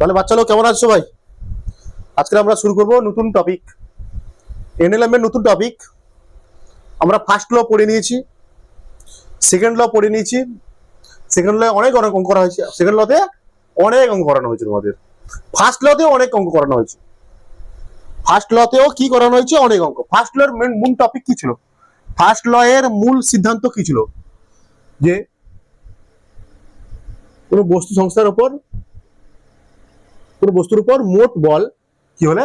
তাহলে বাচ্চা লোক কেমন আছো ভাই? আজকে আমরা শুরু করব নতুন টপিক, এনএলএম এর নতুন টপিক। আমরা ফার্স্ট ল পড়ে নিয়েছি, সেকেন্ড ল পড়ে নিয়েছি। সেকেন্ড ল অনেক অঙ্ক করা হয়েছে, সেকেন্ড লতে অনেক অঙ্ক করানো হয়েছে তোমাদের। ফার্স্ট লতেও অনেক অঙ্ক করানো হয়েছে, ফার্স্ট লতেও কি করানো হয়েছে? অনেক অঙ্ক। ফার্স্ট ল এর মূল টপিক কি ছিল? ফার্স্ট ল এর মূল সিদ্ধান্ত কি ছিল? যে কোন বস্তু সংস্থার উপর, কোন বস্তুর উপর মোট বল কি হলে?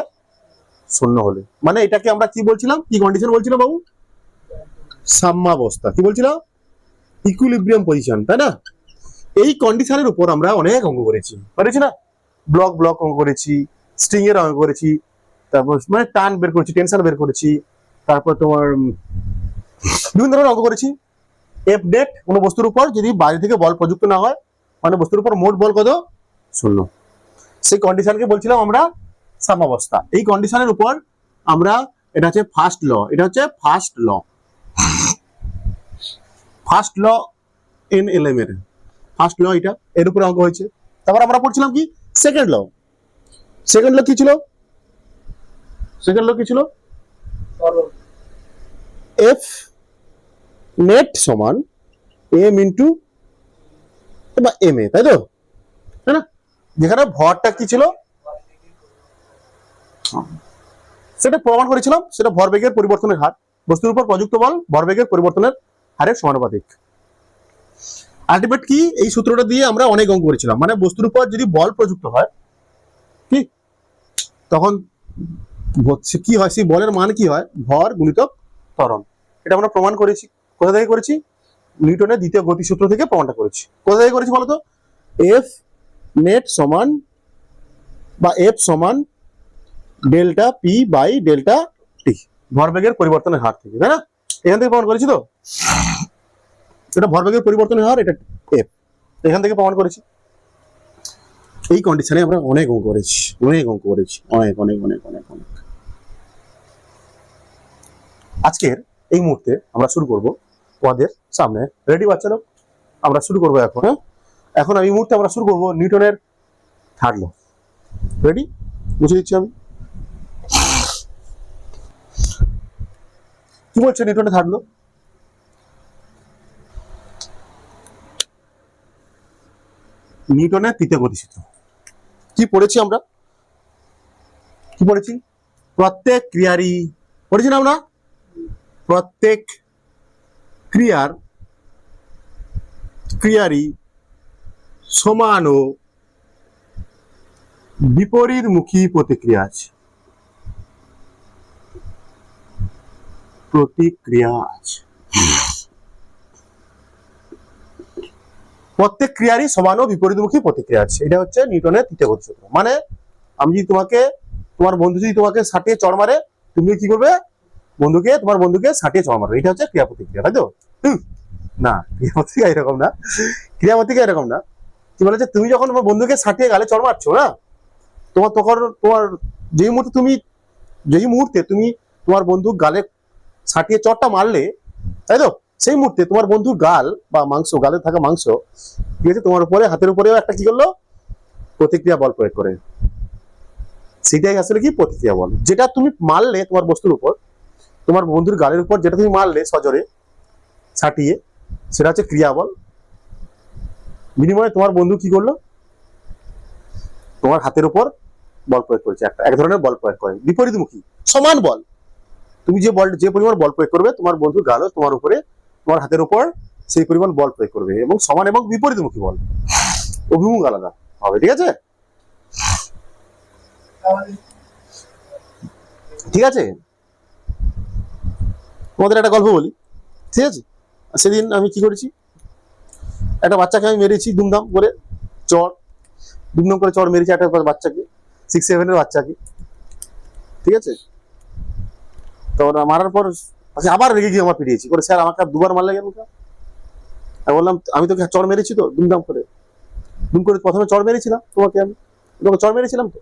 শূন্য হলে। মানে এটাকে আমরা কি বলছিলাম, কি কন্ডিশন বলছিলাম বাবু? সাম্যাবস্থা। কি বলছিলাম? ইকুইলিব্রিয়াম পজিশন, তাই না? এই কন্ডিশনের উপর আমরা অনেক অঙ্ক করেছি না? ব্লক ব্লক অঙ্ক করেছি, স্ট্রিং এর অঙ্ক করেছি, তারপর মানে টান বের করেছি, টেনশন বের করেছি, তারপর তোমার বিভিন্ন ধরনের অঙ্ক করেছি। এফ নেট, কোনো বস্তুর উপর যদি বাইরে থেকে বল প্রযুক্ত না হয়, মানে বস্তুর উপর মোট বল কত? শূন্য। সেই কন্ডিশনকে বলছিলাম আমরা সাম্যাবস্থা। এই কন্ডিশনের উপর আমরা, এটা হচ্ছে ফার্স্ট ল, এটা হচ্ছে ফার্স্ট ল, ফার্স্ট ল এনএলএম এর ফার্স্ট ল, এটা এর উপরে অঙ্ক হয়েছে। তারপর আমরা পড়ছিলাম কি সেকেন্ড ল। সেকেন্ড ল কি ছিল? সেকেন্ড ল কি ছিল? এফ নেট সমান এম ইন্টু এম এ, তাই তো? তাই না? যেখানে ভরটা কি ছিল সেটা প্রমাণ করেছিলাম, সেটা ভরবেগের পরিবর্তনের হার, বস্তুর উপর প্রযুক্ত বল ভরবেগের পরিবর্তনের হারের সমানুপাতিক। আলটিমেট কি এই সূত্রটা দিয়ে আমরা অনেক অঙ্ক করেছিলাম। মানে বস্তুর উপর যদি বল প্রযুক্ত হয় কি, তখন কি হয়? সেই বলের মান কি হয়? ভর গুণিতক ত্বরণ। এটা আমরা প্রমাণ করেছি। কোথা থেকে করেছি? নিউটনের দ্বিতীয় গতিসূত্র থেকে প্রমাণটা করেছি। কোথা থেকে করেছি বলতো? এফ নেট সমান বা এফ সমান ডেল্টা পি বাই ডেল্টা টি, ভরবেগের পরিবর্তনের হার থেকে, তাই না? এখান থেকে প্রমাণ করেছি তো, এটা ভরবেগের পরিবর্তনের হার, এটা এফ, এখান থেকে প্রমাণ করেছি। এই কন্ডিশনে আমরা অনেক অঙ্ক করেছি, অনেক অঙ্ক করেছি, অনেক অনেক অনেক অনেক অনেক। আজকের এই মুহূর্তে আমরা শুরু করব তোমাদের সামনে। রেডি বাচ্চা লোক? আমরা শুরু করবো এখন। হ্যাঁ, এখন এই মুহূর্তে আমরা শুরু করবো নিউটনের থার্ড ল। রেডি? বুঝে দিচ্ছি আমি। কি বলছে নিউটনের থার্ড ল? নিউটনের তৃতীয় গতিসূত্র। কি পড়েছি আমরা? কি পড়েছি? প্রত্যেক ক্রিয়ারই, পড়েছি না আমরা? প্রত্যেক ক্রিয়ারই সমান ও বিপরীতমুখী প্রতিক্রিয়া আছে। প্রতিক্রিয়া আছে। প্রত্যেক ক্রিয়ারই সমান ও বিপরীতমুখী প্রতিক্রিয়া আছে। এটা হচ্ছে নিউটনের তৃতীয় গতিসূত্র। মানে আমি যদি তোমাকে, তোমার বন্ধু যদি তোমাকে ষাটিয়ে চড় মারে, তুমি কি করবে? তোমার বন্ধুকে ষাটিয়ে চড় মারবে। এটা হচ্ছে ক্রিয়া প্রতিক্রিয়া, তাই তো? না, ক্রিয়া প্রতিক্রিয়া এরকম না, ক্রিয়া প্রতিক্রিয়া এরকম না। কি বলেছে? তুমি যখন তোমার বন্ধুকে ষাটিয়ে গালে চড় মারছো না, তোমার যেই মুহূর্তে তুমি তোমার বন্ধুর গালে ষাটিয়ে চড়টা মারলে, তাই তো, সেই মুহূর্তে তোমার বন্ধুর গাল বা মাংস, গালে থাকা মাংস, ঠিক আছে, তোমার উপরে, হাতের উপরেও একটা কি করলো? প্রতিক্রিয়া বল প্রয়োগ করে। সেটাই আসলে কি প্রতিক্রিয়া বল। যেটা তুমি মারলে তোমার বস্তুর উপর, তোমার বন্ধুর গালের উপর যেটা তুমি মারলে সজোরে ছাটিয়ে, সেটা হচ্ছে ক্রিয়া বল। বিনিময়ে তোমার বন্ধু কি করলো? তোমার হাতের উপর বল প্রয়োগ করেছে, এক ধরনের বল প্রয়োগ করে, বিপরীতমুখী। সমান বল, তুমি যে পরিমাণ বল প্রয়োগ করবে, তোমার বন্ধুর গালও তোমার উপরে, তোমার হাতের উপর সেই পরিমাণ বল প্রয়োগ করবে, এবং সমান এবং বিপরীতমুখী বল, অভিমুখ আলাদা হবে। ঠিক আছে? ঠিক আছে, তোমাদের একটা গল্প বলি, ঠিক আছে? সেদিন আমি কি করেছি, একটা বাচ্চাকে আমি মেরেছি দুমদাম করে চড়, দুমদাম করে চড় মেরেছি একটা বাচ্চাকে, 6-7 বাচ্চাকে। ঠিক আছে? তো মারার পর আবার রেগে গিয়ে আমার পিটিয়েছি করে, স্যার আমাকে দুবার মারলে কেন? আমি বললাম আমি তোকে চড় মেরেছি তো, দুমদাম করে, দুম করে প্রথমে চড় মেরেছিলাম তোমাকে, আমি তোমাকে চড় মেরেছিলাম তো,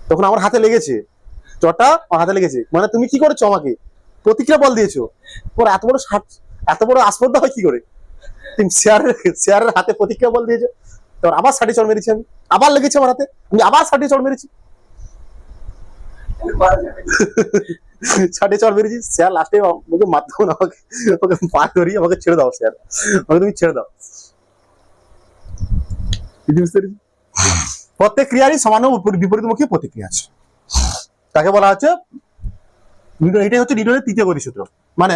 তখন আমার হাতে লেগেছে, চটা আমার হাতে লেগেছে, মানে তুমি কি করেছো? আমাকে প্রতিক্রিয়া বল দিয়েছো। ওর এত বড় আসপর্দা হয় কি করে? তুমি স্যারের হাতে প্রতিক্রিয়া বল দিয়েছো। তারপর আবার 60 চড় মেরেছি আমি, আবার লেগেছে আমার হাতে, আমি আবার 60 চড় মেরেছি। 60 চড় মেরেছি, স্যার লাস্টে বলছে মারতে হবে না আমাকে, ওকে পা ধরি, আমাকে ছেড়ে দাও স্যার, আমাকে তুমি ছেড়ে দাও। বুঝতে পেরেছি? প্রত্যেক ক্রিয়ারই সমান ও বিপরীতমুখী প্রতিক্রিয়া আছে, তাকে বলা হচ্ছে নিউটন। এটাই হচ্ছে নিউটনের তৃতীয় গতিসূত্র। মানে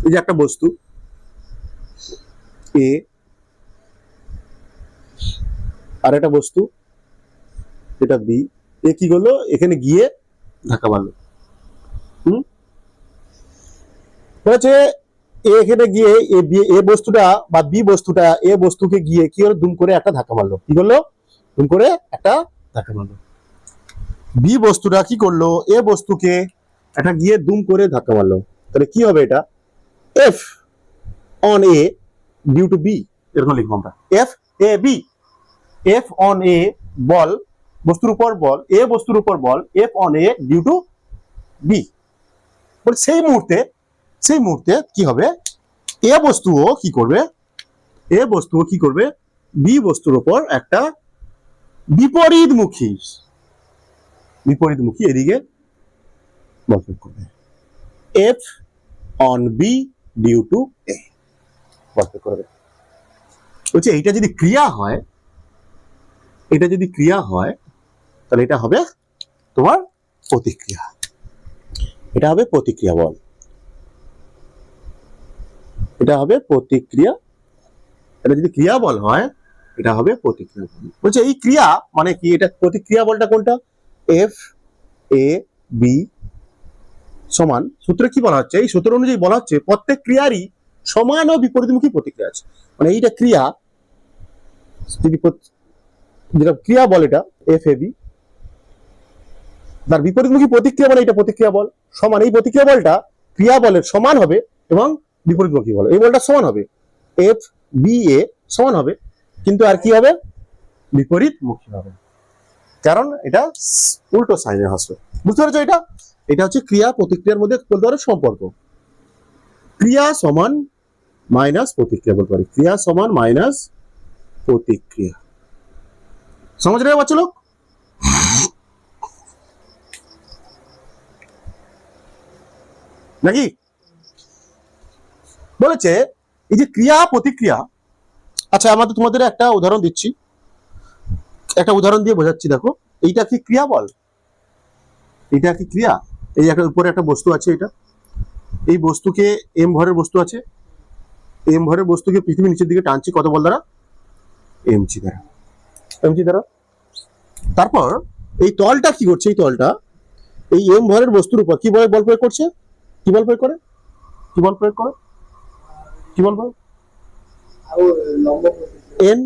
এই যে একটা বস্তু এ আর একটা বস্তু এটা বি, এ কি করলো, এখানে গিয়ে ধাক্কা মারলো। বলেছে এ এখানে গিয়ে এ বস্তুটা বা বি বস্তুটা এ বস্তুকে গিয়ে কি হলো, দুম করে একটা ধাক্কা মারলো। কি করলো, দুম করে একটা ধাক্কা মারলো। বি বস্তুটা কি করলো, এ বস্তুকে একটা গিয়ে দুম করে ধাক্কা মারলো। তাহলে কি হবে, এটা F on A due to B, এরকম লিখবো আমরা, F A B. F on A বল, বস্তুর উপর বল, এ বস্তুর উপর বল, F on A due to B. সেই মুহূর্তে কি হবে, এ বস্তুও কি করবে, বি বস্তুর উপর একটা বিপরীতমুখী এদিকে বল প্রয়োগ করবে, F on B due to A বল প্রয়োগ করবে। বলছে এইটা যদি ক্রিয়া হয়, তাহলে এটা হবে তোমার প্রতিক্রিয়া, এটা হবে প্রতিক্রিয়া বল, এটা হবে প্রতিক্রিয়া। এটা যদি ক্রিয়া বল হয়, এটা হবে প্রতিক্রিয়া বল। বলছে এই ক্রিয়া মানে কি, এটা প্রতিক্রিয়া বলটা কোনটা, এফ এ বি সমান, সূত্রে কি বলা হচ্ছে, এই সূত্র অনুযায়ী বলা হচ্ছে প্রত্যেক ক্রিয়ারই সমান ও বিপরীতমুখী প্রতিক্রিয়া আছে। মানে এইটা ক্রিয়া, যেটা ক্রিয়া বল, এটা এফ এ বি, তার বিপরীতমুখী প্রতিক্রিয়া বলে এটা প্রতিক্রিয়া বল সমান, এই প্রতিক্রিয়া বলটা ক্রিয়া বলের সমান হবে এবং বিপরীতমুখী বল এই বলটা সমান হবে, এফ বি এ সমান হবে, কিন্তু আর কি হবে, বিপরীতমুখী হবে, কারণ এটা উল্টো সাইনে আসবে। বুঝতে পেরেছো? এটা হচ্ছে ক্রিয়া প্রতিক্রিয়ার মধ্যে বলতে পারো সম্পর্ক, ক্রিয়া সমান মাইনাস প্রতিক্রিয়া বলতে পারি, ক্রিয়া সমান মাইনাস প্রতিক্রিয়া। সমাজ রে বাচ্চা লোক, নাকি? বলেছে এই যে ক্রিয়া প্রতিক্রিয়া। আচ্ছা, আমাদের তোমাদের একটা উদাহরণ দিচ্ছি, একটা উদাহরণ দিয়ে বোঝাচ্ছি। দেখো, এইটা কি ক্রিয়া বল, এটা কি ক্রিয়া? এই একটা উপরে একটা বস্তু আছে, এটা এই বস্তুকে এম ভরের বস্তু আছে, এম ভরের বস্তুকে পৃথিবী নিচের দিকে টানছি কত বল দ্বারা, এমজি দ্বারা। তারপর এই তলটা কি করছে, এই তলটা এই এম ভরের বস্তুর উপর কি বল প্রয়োগ করছে, কি বল প্রয়োগ করে, এন,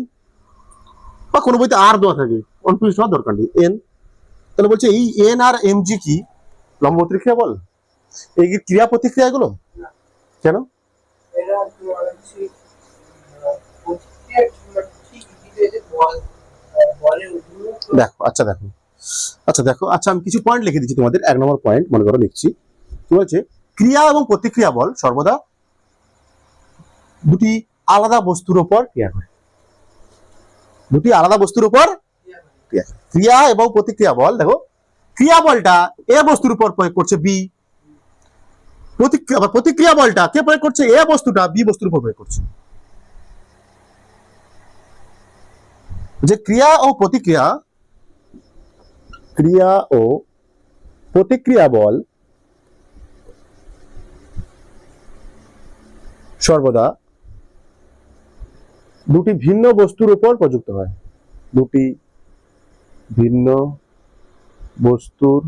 বা কোনো বইতে আর দেওয়া থাকে, কনফিউজ হওয়ার দরকার নেই, এন। তাহলে বলছে এই এন আর এম জি কি লম্ব প্রতিক্রিয়া বল, এই ক্রিয়া প্রতিক্রিয়া এগুলো কেন? দেখো, আচ্ছা আমি কিছু পয়েন্ট লিখে দিচ্ছি তোমাদের। 1 নম্বর পয়েন্ট মনে করো লিখছি, কি বলছে, ক্রিয়া এবং প্রতিক্রিয়া বল সর্বদা দুটি আলাদা বস্তুর উপর ক্রিয়া করে, দুটি আলাদা বস্তুর উপর ক্রিয়া এবং প্রতিক্রিয়া বল। দেখো, ক্রিয়া বলটা এ বস্তুর উপর প্রয়োগ করছে বি, প্রতিক্রিয়া বলটা কে প্রয়োগ করছে, এ বস্তুটা বি বস্তুর উপর প্রয়োগ করছে। যে ক্রিয়া ও প্রতিক্রিয়া বল সর্বদা দুটি ভিন্ন বস্তুর উপর প্রযুক্ত হয়, দুটি ভিন্ন বস্তুর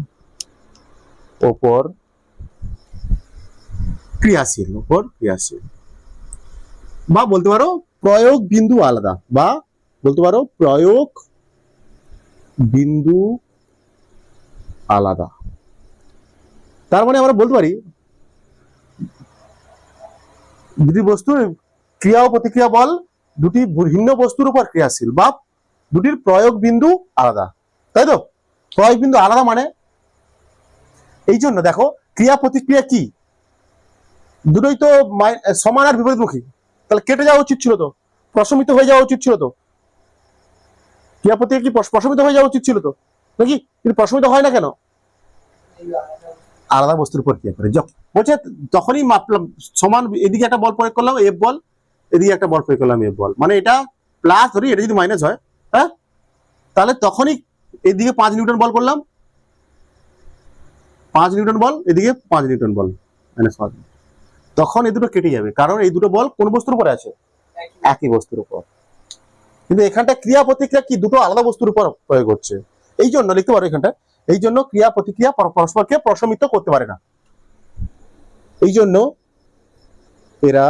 উপর ক্রিয়াশীল, বা বলতে পারো প্রয়োগ বিন্দু আলাদা, বা বলতে পারো প্রয়োগ বিন্দু আলাদা। তার মানে আমরা বলতে পারি দুটি বস্তুর ক্রিয়া ও প্রতিক্রিয়া বল দুটি ভিন্ন বস্তুর উপর ক্রিয়াশীল, বা দুটির প্রয়োগ বিন্দু আলাদা, তাই তো? প্রয়োগ বিন্দু আলাদা মানে এই জন্য দেখো, ক্রিয়া প্রতিক্রিয়া কি দুটোই তো সমান আর বিপরীতমুখী, তাহলে কেটে যাওয়া উচিত ছিল তো, প্রশমিত হয়ে যাওয়া উচিত ছিল তো, ক্রিয়া প্রতিক্রিয়া কি প্রশমিত হয়ে যাওয়া উচিত ছিল তো নাকি? কিন্তু প্রশমিত হয় না কেন? আলাদা বস্তুর উপর ক্রিয়া করে। বলছে যখনই মাপলাম সমান, এদিকে একটা বল প্রয়োগ করলাম এফ বল, এদিকে একটা বল প্রয়োগ করলাম এফ বল, মানে এটা প্লাস ধরি, এটা যদি মাইনাস হয়, হ্যাঁ, তাহলে তখনই এদিকে 5 নিউটন বল করলাম, 5 নিউটন বল, এদিকে 5 নিউটন বল, -5, তখন এই দুটো কেটে যাবে, কারণ এই দুটো বল কোন বস্তুর উপরে আছে? একই বস্তুর উপর। কিন্তু এখানটা ক্রিয়া প্রতিক্রিয়া কি দুটো আলাদা বস্তুর উপর প্রয়োগ হচ্ছে, এই জন্য লিখতে পারো এখানটা, এই জন্য ক্রিয়া প্রতিক্রিয়া পরস্পরকে প্রশমিত করতে পারে না, এই জন্য এরা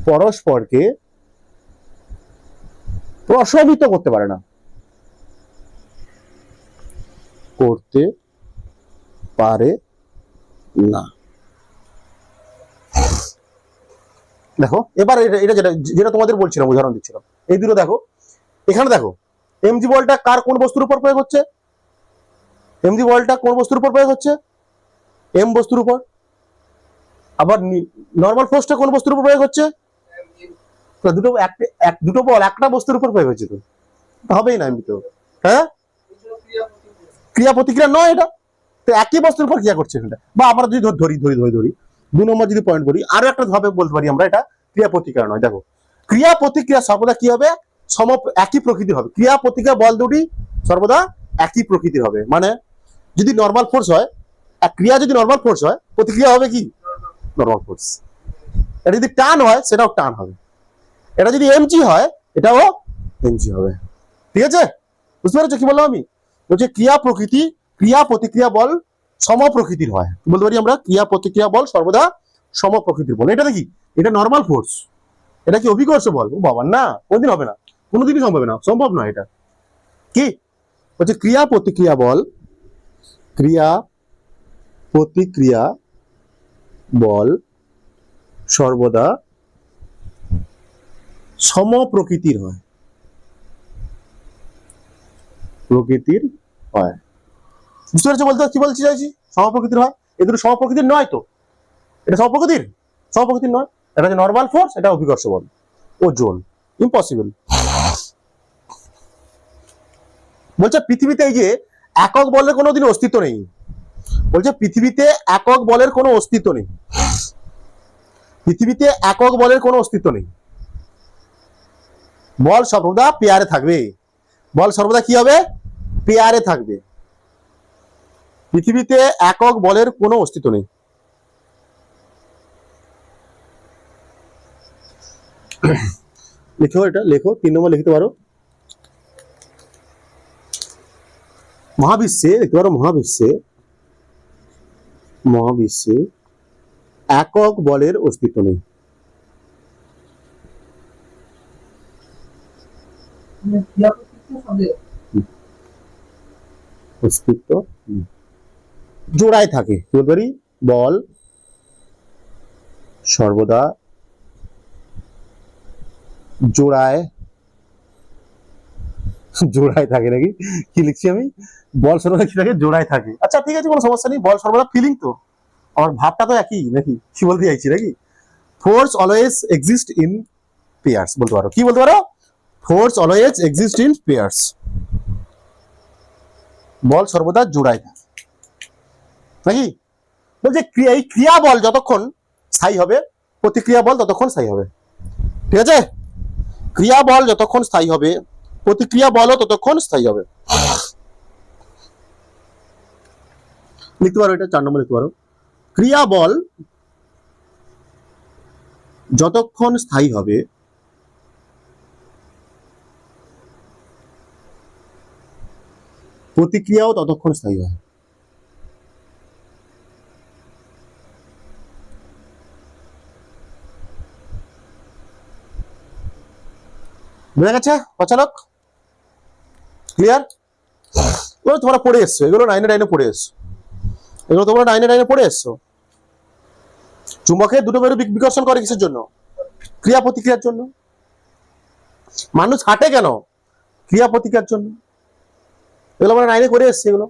পরস্পরকে প্রশমিত করতে পারে না, করতে পারে না। দেখো এবার এটা যেটা যেটা তোমাদের বলছিলাম, উদাহরণ দিচ্ছিলাম, এই দুটো দেখো, এখানে দেখো এমজি বলটা কার কোন বস্তুর উপর প্রয়োগ হচ্ছে? এমজি বলটা কোন বস্তুর উপর প্রয়োগ হচ্ছে? এম বস্তুর উপর। আবার নর্মাল ফোর্সটা কোন বস্তুর উপর প্রয়োগ হচ্ছে? দুটো বল একটা বস্তুর উপর প্রয়োগ হচ্ছে, তো হবেই না এমনি তো, হ্যাঁ, ক্রিয়া প্রতিক্রিয়া নয় এটা, তো একই বস্তুর উপর ক্রিয়া করছে এখানটা। বা আমরা যদি ধরি 2 নম্বর যদি পয়েন্ট করি, আরো একটা ভাবে বলতে পারি আমরা, এটা ক্রিয়া প্রতিক্রিয়া নয়। দেখো ক্রিয়া প্রতিক্রিয়া সর্বদা কি হবে? একই প্রকৃতির হবে। ক্রিয়া প্রতিক্রিয়া বল দুটি সর্বদা একই প্রকৃতির হবে, মানে যদি নর্মাল ফোর্স হয়, ক্রিয়া যদি নর্মাল ফোর্স হয়, প্রতিক্রিয়া হবে কি? Normal force. এটা যদি টান হয়, সেটাও টান হবে। এটা যদি এমজি হয়, এটাও এমজি হবে। ঠিক আছে, বুঝতে পেরেছো কি বললাম আমি? বলছে ক্রিয়া প্রতিক্রিয়া বল সম প্রকৃতির হয়। বলতে পারি আমরা ক্রিয়া প্রতিক্রিয়া বল সর্বদা সম প্রকৃতির বল। এটা কি? এটা নর্মাল ফোর্স। এটা কি অভিকর্ষ বল? ও বাবা না, কোনদিন হবে না, কোনোদিনই সম্ভব নয়। এটা কি বলছে? ক্রিয়া প্রতিক্রিয়া বল সর্বদা সম প্রকৃতির হয়, বুঝতে পেরেছো বলতে কি বলতে চাইছি? সমপ্রকৃতির হয়। এই দুটো সমপ্রকৃতির নয় তো, এটা সমপ্রকৃতির নয়। এটা হচ্ছে নর্মাল ফোর্স, এটা অভিকর্ষ বল, ওজন, ইম্পসিবল। বলছে পৃথিবীতে এই যে একক বলের কোনোদিন অস্তিত্ব নেই। বলছে পৃথিবীতে একক বলের কোনো অস্তিত্ব নেই, পৃথিবীতে একক বলের কোনো অস্তিত্ব নেই। বল সর্বদা পেয়ারে থাকবে, বল সর্বদা কি হবে? পেয়ারে থাকবে। পৃথিবীতে একক বলের কোনো অস্তিত্ব নেই। লিখো, এটা লেখো, 3 নম্বর লিখতে পারো। মহাবিশ্বে দেখতে পারো, মহাবিশ্বে একক বলের অস্তিত্ব নেই। অস্তিত্ব জোড়ায় থাকে। কি বলতে পারি? বল সর্বদা জোড়ায় থাকে নাকি? কি লিখছি আমি? বল সর্বদা কি থাকে? জোড়ায় থাকে। আচ্ছা ঠিক আছে, কোনো সমস্যা নেই। বল সর্বদা ফিলিং তো, আমার ভাবটা তো একই নাকি? কি বলতে চাইছি নাকি? Force always exist in pairs বলতে পারো। কি বলতে পারো? Force always exist in pairs. বল সর্বদা জোড়ায় থাকে নাকি? বলছে এই ক্রিয়া বল যতক্ষণ স্থায়ী হবে, প্রতিক্রিয়া বল ততক্ষণ স্থায়ী হবে। ঠিক আছে, ক্রিয়া বল যতক্ষণ স্থায়ী হবে, প্রতিক্রিয়া বলও ততক্ষণ স্থায়ী হবে। লিখতে পারো, এটা 4 নম্বর লিখতে পারো। ক্রিয়া বল যতক্ষণ স্থায়ী হবে, প্রতিক্রিয়াও ততক্ষণ স্থায়ী হয়। বুঝা গেছে প্রচালক? ক্লিয়ার? এগুলো তোমরা পড়ে এসছো, এগুলো 9-9 পড়ে এসছো, এগুলো তোমরা 9-9 পড়ে এসছো। চুম্বকের দুটো মেরু বিকর্ষণ করে কিসের জন্য? ক্রিয়া প্রতিক্রিয়ার জন্য। মানুষ হাঁটে কেন? ক্রিয়া প্রতিক্রিয়ার জন্য। এগুলো আমরা 9 করে এসছি। এগুলো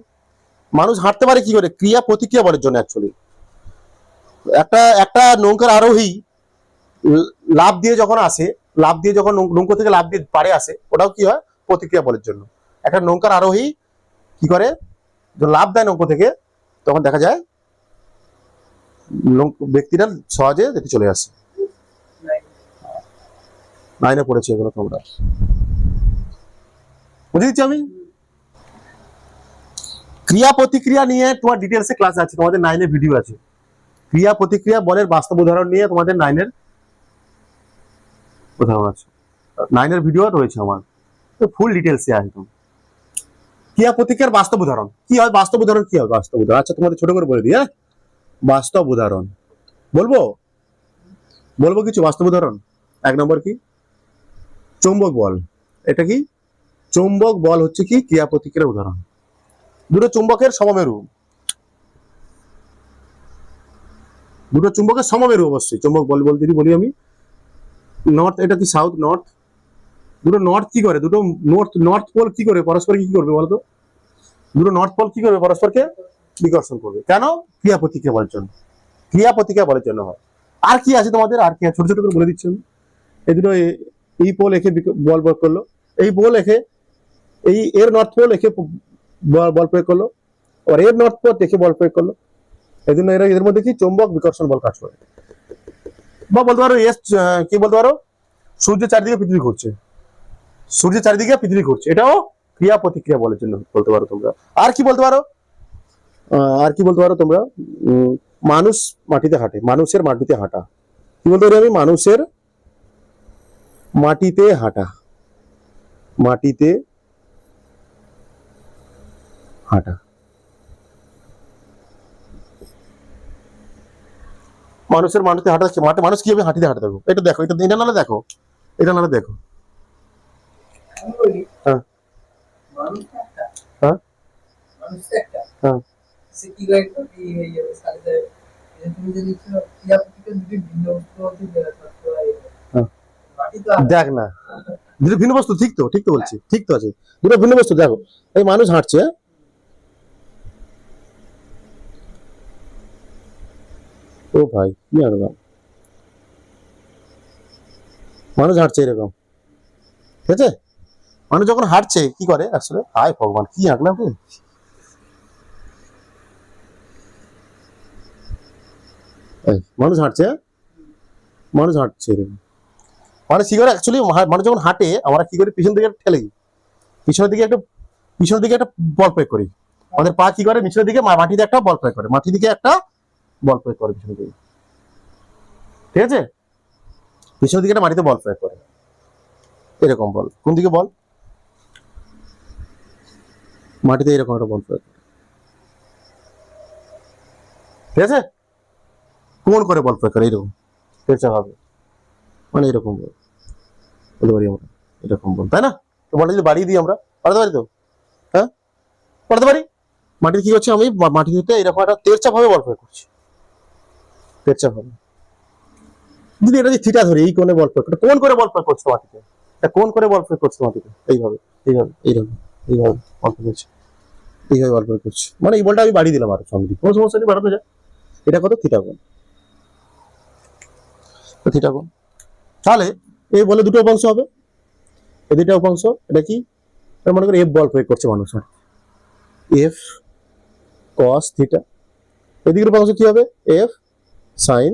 মানুষ হাঁটতে পারে কি করে? ক্রিয়া প্রতিক্রিয়া বলের জন্য। অ্যাকচুয়ালি একটা নৌকার আরোহী লাভ দিয়ে যখন আসে, লাভ দিয়ে যখন নৌকো থেকে লাভ দিয়ে পাড়ে আসে, ওটাও কি হয়? প্রতিক্রিয়া বলের জন্য। একটা নৌকার আরোহী কি করে, যখন লাভ দেয় নৌকো থেকে, তখন দেখা যায় ব্যক্তিরা সহজে যেতে চলে আসে। লাইনে পড়েছে এগুলো তোমরা, বুঝে দিচ্ছি আমি। ক্রিয়া প্রতিক্রিয়া নিয়ে তোমার ডিটেলসে ক্লাস আছে, তোমাদের 9 ভিডিও আছে। ক্রিয়া প্রতিক্রিয়া বলের বাস্তব উদাহরণ নিয়ে তোমাদের 9 উদাহরণ আছে, 9 ভিডিও রয়েছে আমার, ফুল ডিটেলসে একদম। ক্রিয়া প্রতিক্রিয়ার বাস্তব উদাহরণ কি হয়? বাস্তব উদাহরণ কি হয়? বাস্তব উদাহরণ, আচ্ছা তোমাদের ছোট করে বলে দিই। হ্যাঁ, বাস্তব উদাহরণ বলবো, কিছু বাস্তব উদাহরণ। 1 নম্বর কি? চৌম্বক বল। এটা কি? চৌম্বক বল হচ্ছে কি ক্রিয়া প্রতিক্রিয়ার উদাহরণ। দুটো চুম্বকের সমমেরু, দুটো চুম্বকের সমমেরু, অবশ্যই চৌম্বক বল বলতে যদি বলি আমি, নর্থ, এটা কি সাউথ নর্থ, দুটো নর্থ কি করে, দুটো নর্থ পোল কি করে পরস্পর কি করবে বলতো? দুটো নর্থ পোল কি করবে? পরস্পরকে বিকর্ষণ করবে। কেন? ক্রিয়া প্রতিক্রিয়া বলের জন্য, ক্রিয়া প্রতিক্রিয়া বলের জন্য হয়। আর কি আছে তোমাদের? আর কি ছোট ছোট করে বলে দিচ্ছি আমি। এই দুটো, এই পোল একে বল প্রয়োগ করলো, এই পোল একে, এই এর নর্থ পোল একে বল প্রয়োগ করলো, আর এর নর্থ পোল দেখে বল প্রয়োগ করলো। এই জন্য এদের মধ্যে কি চৌম্বক বিকর্ষণ বল কাজ করে। বা বলতে পারো কি বলতে পারো, সূর্যের চারিদিকে পৃথিবী ঘুরছে, সূর্যের চারিদিকে পৃথিবী ঘুরছে, এটাও ক্রিয়া প্রতিক্রিয়া বলের জন্য বলতে পারো তোমরা। আর কি বলতে পারো? আর কি বলতে পারো তোমরা? মানুষ মাটিতে হাঁটে, মানুষের মাটিতে হাঁটা। কি বলতে পারি আমি? মানুষের মাটিতে হাঁটা, মাটিতে হাঁটা। মানুষের মাটিতে হাঁটা, মানুষ কিভাবে হাঁটিতে হাঁটে দেখো, এটা দেখো, এটা নাহলে দেখো, এটা নাহলে দেখো। হ্যাঁ হ্যাঁ হ্যাঁ, দেখ না, দুটো ভিন্ন বস্তু, ঠিক তো, ঠিক তো বলছি, ঠিক তো আছে, দুটো ভিন্ন বস্তু। দেখো, এই মানুষ হাঁটছে, ও ভাই কি আঁকলাম, মানুষ হাঁটছে এরকম, ঠিক আছে? মানুষ যখন হাঁটছে কি করে আসলে, হায় ভগবান কি আঁকলাম কি, মানুষ হাঁটছে, মানুষ হাঁটছে এরকম, মানে কি করে অ্যাকচুয়ালি মানুষ যখন হাঁটে, আমরা কি করি? পিছন দিকে ঠেলে দিই, পিছনের দিকে একটা, পিছনের দিকে একটা বল প্রয়োগ করি। আমাদের পা কি করে? পিছনের দিকে মাটিতে একটা বল প্রয়োগ করে, মাটির দিকে একটা বল প্রয়োগ করে পিছনের দিকে, ঠিক আছে? পিছনের দিকে একটা মাটিতে বল প্রয়োগ করে, এরকম বল। কোন দিকে বল? মাটিতে এরকম একটা বল প্রয়োগ করে, ঠিক আছে? কোন করে বল প্রয়োগ করে? এরকম চেষ্টা হবে, মানে এরকম বল বলতে পারি আমরা, এরকম বল, তাই না? তো বলটা যদি বাড়িয়ে দিই আমরা, পাঠাতে পারি তো? হ্যাঁ, পাঠাতে পারি। মাটিতে কি করছি আমি? মাটিতে এরকম একটা তেরচা ভাবে বল প্রয়োগ করছি, তেরচা ভাবে। যদি এটা যদি থিটা ধরি, এই কোণে বল প্রয়োগ করে, কোন করে বল প্রয়োগ করছো মাটিতে? কোন করে বল প্রয়োগ করছো মাটিতে? এইভাবে, এইভাবে, এইভাবে, এইভাবে বল প্রয়োগ করছি, এইভাবে বল প্রয়োগ করছি, মানে এই বলটা আমি বাড়িয়ে দিলাম আরো সামনে, কোনো সমস্যা নেই, বাড়াতে যায়। এটা কত? থিটা কোণ, থিটা কোণ। তাহলে এই বলে দুটো উপাংশ হবে, এই দুটো উপাংশ, এটা কি? মনে করি এফ বল প্রয়োগ করছে মানুষ, এফ কস থিটা, এদিকের উপাংশ কি হবে? F sign.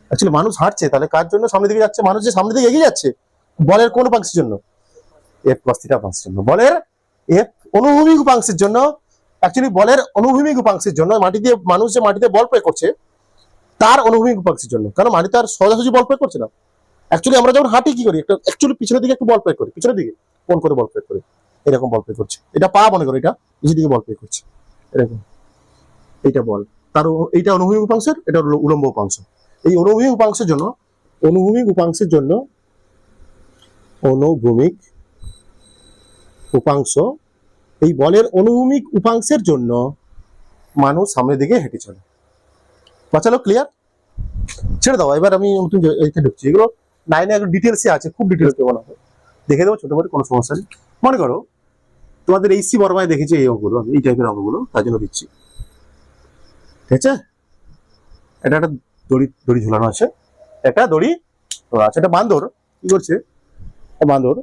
অ্যাকচুয়ালি মানুষ হাঁটছে, তাহলে কার জন্য সামনের দিকে যাচ্ছে? মানুষ যে সামনের দিকে এগিয়ে যাচ্ছে, বলের কোন উপাংশের জন্য? এফ কস থিটা উপাংশের জন্য, বলের এফ অনুভূমিক উপাংশের জন্য। অ্যাকচুয়ালি বলের অনুভূমিক উপাংশের জন্য, মাটি দিয়ে মানুষ যে মাটিতে বল প্রয়োগ করছে তার অনুভূমিক উপাংশের জন্য, কারণ মাটি তার সোজাসুজি বল প্রয়োগ করছে না। অ্যাকচুয়ালি আমরা যখন হাঁটি কি করি? একটা অ্যাকচুয়ালি পিছনের দিকে একটু বল প্রয়োগ করি, পিছনের দিকে কোন করে বল প্রয়োগ করি, এরকম বল প্রয়োগ করছে। এটা পা মনে করো, এটা নিচের দিকে বল প্রয়োগ করছে, এরকম, এইটা বল, তার এইটা অনুভূমিক উপাংশের, এটা উলম্ব উপাংশ। এই অনুভূমিক উপাংশের জন্য, অনুভূমিক উপাংশের জন্য, অনুভূমিক উপাংশ, এই বলের অনুভূমিক উপাংশের জন্য মানুষ সামনের দিকে হেঁটে চলে। বাঁচালো? ক্লিয়ার? ছেড়ে দাও, এবার আমি নতুন এইতে ঢুকছি। এগুলো 9 একটু ডিটেলসে আছে, খুব ডিটেলস দেবো না, দেখে দেবো ছোট করে, কোনো সমস্যা নেই। মনে করো তোমাদের এইচসি বর্মায় দেখেছি এই অঙ্কগুলো, এই টাইপের অঙ্কগুলো, তার জন্য দিচ্ছি, ঠিক আছে? এটা একটা দড়ি, দড়ি ঝুলানো আছে, একটা দড়ি আচ্ছা, এটা বান্দর কি করছে? বান্দর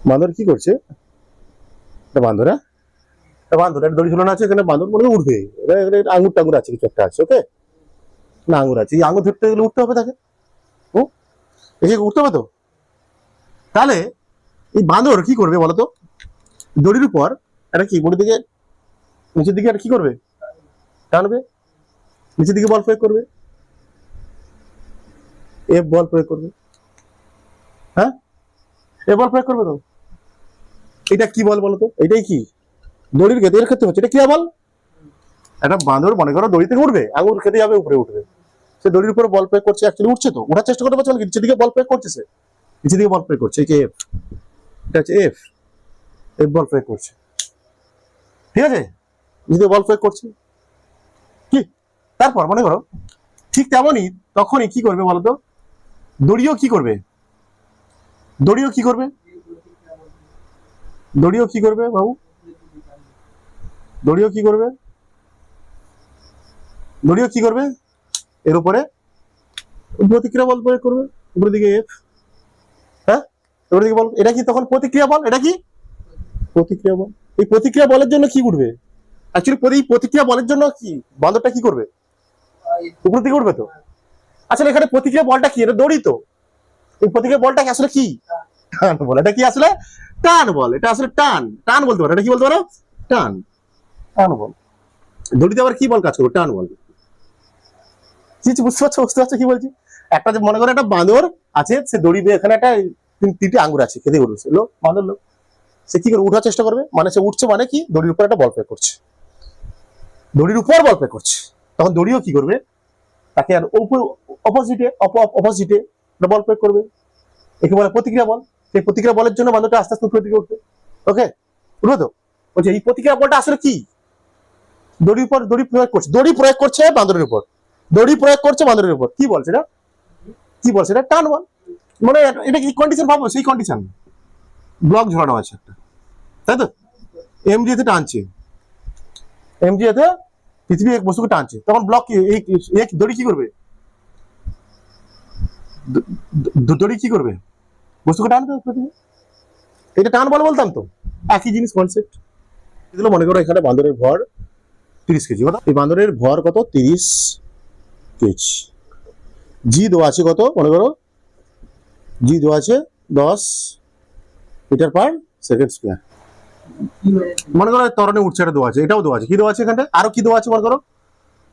বান্দর কি করছে? এটা বান্দর, হ্যাঁ, এটা বান্দর, একটা দড়ি ঝুলানো আছে এখানে, বান্দর মনে হয় উঠবে। আঙুর টাঙ্গুর আছে, কিছু একটা আছে, ওকে, না আঙুর আছে, এই আঙুর ধরতে গেলে উঠতে হবে তাকে। ও, এসে উঠতে হবে তো। তাহলে এই বান্দর কি করবে বলতো? দড়ির উপর এটা কি বড়ির দিকে, নিচের দিকে কি করবে? টানবে, নিচের দিকে বল প্রয়োগ করবে, এফ বল প্রয়োগ করবে। হ্যাঁ, এ বল প্রয়োগ করবে তো। এটা কি বল বলতো? এটাই কি দড়ির ক্ষেত্রে, এর ক্ষেত্রে হচ্ছে এটা কি বল? একটা বান্দর মনে করো দড়ি থেকে উঠবে, আঙুর খেতে যাবে, উপরে উঠবে, সে দড়ির উপরে বল প্রয়োগ করছে, অ্যাকচুয়ালি উঠছে তো, ওঠার চেষ্টা করতে পারছে না, নিচের দিকে বল প্রয়োগ করছে, সে নিচের দিকে বল প্রয়োগ করছে, এই যে এফ, এটা হচ্ছে এফ, এফ বল প্রয়োগ করছে, ঠিক আছে, নিচে বল প্রয়োগ করছে কি। তারপর মনে করো ঠিক তেমনই তখনই কি করবে বলতো? দড়িও কি করবে? দড়িও কি করবে? দড়িও কি করবে বাবু? দড়িও কি করবে? দড়িও কি করবে? এর উপরে প্রতিক্রিয়া বল প্রয়োগ করবে, উপরের দিকে এফ, হ্যাঁ, উপরের দিকে বল, এটা কি তখন প্রতিক্রিয়া বল, এটা কি প্রতিক্রিয়া বল। এই প্রতিক্রিয়া বলের জন্য কি উঠবে? অ্যাকচুয়ালি এই প্রতিক্রিয়া বলের জন্য কি বান্দরটা কি করবে? উপরের দিকে উঠবে তো। আসলে এখানে প্রতিক্রিয়া বলটা কি? এটা দড়ি তো। এই প্রতিক্রিয়া বলটা আসলে কি? টান বল। এটা কি আসলে? টান বল। এটা আসলে টান, টান বলতে পারো, এটা কি বলতে পারো? টান, টান বল। দড়িতে আবার কি বল কাজ করবে? টান বল। বুঝতে পারছো? বুঝতে পারছো কি বলছি? একটা যে মনে করো একটা বাঁদর আছে, সে দড়ি দিয়ে, এখানে একটা তিনটে আঙ্গুর আছে, খেতে বলছে লোক, বাঁদর লোক, সে কি করে উঠার চেষ্টা করবে? মানে সে উঠছে, মানে কি দড়ির উপর একটা বল প্রয়োগ করছে, দড়ির উপর বল প্রয়োগ করছে, তখন দড়িও কি করবে? তাকে আর অপোজিটে অপোজিটে বল প্রয়োগ করবে, একে বলে প্রতিক্রিয়া বল। সেই প্রতিক্রিয়া বলের জন্য বাঁদরটা আস্তে আস্তে উপরের দিকে উঠবে, ওকে, উঠবে তো। বলছে এই প্রতিক্রিয়া বলটা আসলে কি? দড়ির উপর দড়ি প্রয়োগ করছে, দড়ি প্রয়োগ করছে বাঁদরের উপর, দড়ি প্রয়োগ করছে বাঁদরের উপর, কি বলছে এটা? কি বলছে এটা? টান বল। মানে এটা কি কন্ডিশন ভাবো? সেই কন্ডিশন ব্লক ঝরানো আছে একটা, তাই তো, এমজি এতে টানছে, এমজি এতে পৃথিবী এক বস্তুকে টানছে, তখন ব্লক কি এই দড়ি কি করবে? দড়ি কি করবে? বস্তুকে টানবে পৃথিবী। এটা টান বল বলতাম তো, একই জিনিস কনসেপ্ট। এগুলো মনে করো এখানে বান্দরের ভর 30 কেজি, কত? এই বান্দরের ভর কত? 30 কেজি। জি দেওয়া আছে কত? মনে করো জি দেওয়া আছে 10 মিটার পার সেকেন্ড স্কোয়ার। মনে করো ত্বরণে উঠছে, এটা দেওয়া আছে, এটাও দেওয়া আছে, কি দেওয়া আছে এখানটা? আরো কি দেওয়া আছে মনে করো?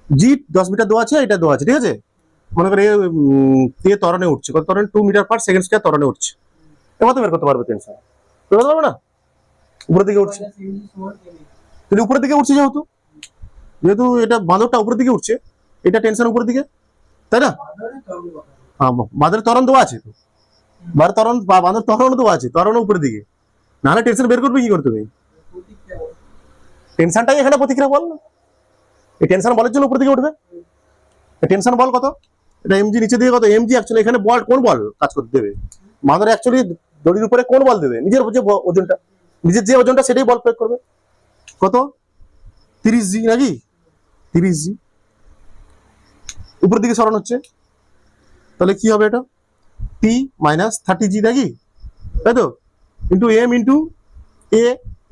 জি 10 মিটার দেওয়া আছে, এটা দেওয়া আছে, ঠিক আছে। মনে করো এ ত্বরণে উঠছে, কত ত্বরণে? 2 মিটার পার সেকেন্ড স্কোয়ার ত্বরণে উঠছে, এবার তো বের করতে পারবে টেনশন, করতে পারবে না? উপরের দিকে উঠছে, কিন্তু উপরের দিকে উঠছে, যেহেতু যেহেতু এটা বাঁদরটা উপরের দিকে উঠছে, এটা টেনশন উপরের দিকে, তাই না? বাঁদরের ত্বরণ দেওয়া আছে তো, বাঁদর ত্বরণ দেওয়া আছে, ত্বরণ উপরের দিকে, নাহলে টেনশন বের করবে কি করতে হবে? টেনশনটাই এখানে প্রতিক্রিয়া বল না, এই টেনশন বলের জন্য উপর দিকে উঠবে। টেনশন বল কত? এটা এমজি নিচে দিকে কত? এমজি অ্যাকচুয়ালি এখানে বল, কোন বল কাজ করতে দেবে? বাঁদর অ্যাকচুয়ালি দড়ির উপরে কোন বল দেবে? নিজের যে ওজনটা, নিজের যে ওজনটা সেটাই বল প্রয়োগ করবে। কত? 30 জি নাকি? 30 জি উপর দিকে সরানো হচ্ছে, তাহলে কি হবে? এটা টি মাইনাস 30 জি নাকি, তাই তো, ইন্টু এম ইন্টু এ,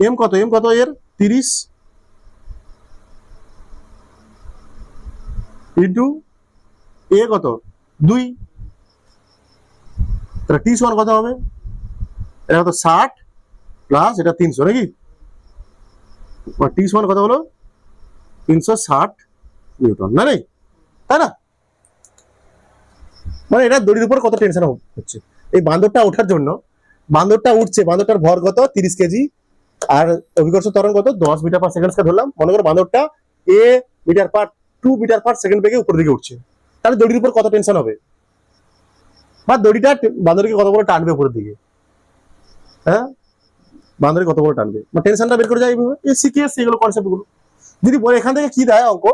এম কত? এম কত এর? 30 ইন্টু এ কত? 2, তাহলে টি সমান কত হবে? এটা কত? 60 প্লাস এটা 300 নাকি, টি সমান কত হলো? 360 নিউটন, না নেই, তাই না? মানে এটা দড়ির উপর কত টেনশন হচ্ছে, এই বাঁদরটা ওঠার জন্য, বাঁদরটা উঠছে, বাঁদরটার ভর কত? 30 কেজি, আর অভিকর্ষ ত্বরণ কত? 10 মিটার পার সেকেন্ড ধরলাম। মনে করো বাঁদরটা এ metre per 2 metre per second বেগে উপর দিকে উঠছে, তাহলে দড়ির উপর কত টেনশন হবে? বা দড়িটা বাঁদরকে কত বড় টানবে উপরের দিকে? হ্যাঁ, বাঁদরে কত বড় টানবে, মানে টেনশনটা বের করে যায় এইভাবে। এই শিখে এসছি এগুলো, কনসেপ্ট গুলো। যদি বলে এখান থেকে কি দেয় অঙ্ক,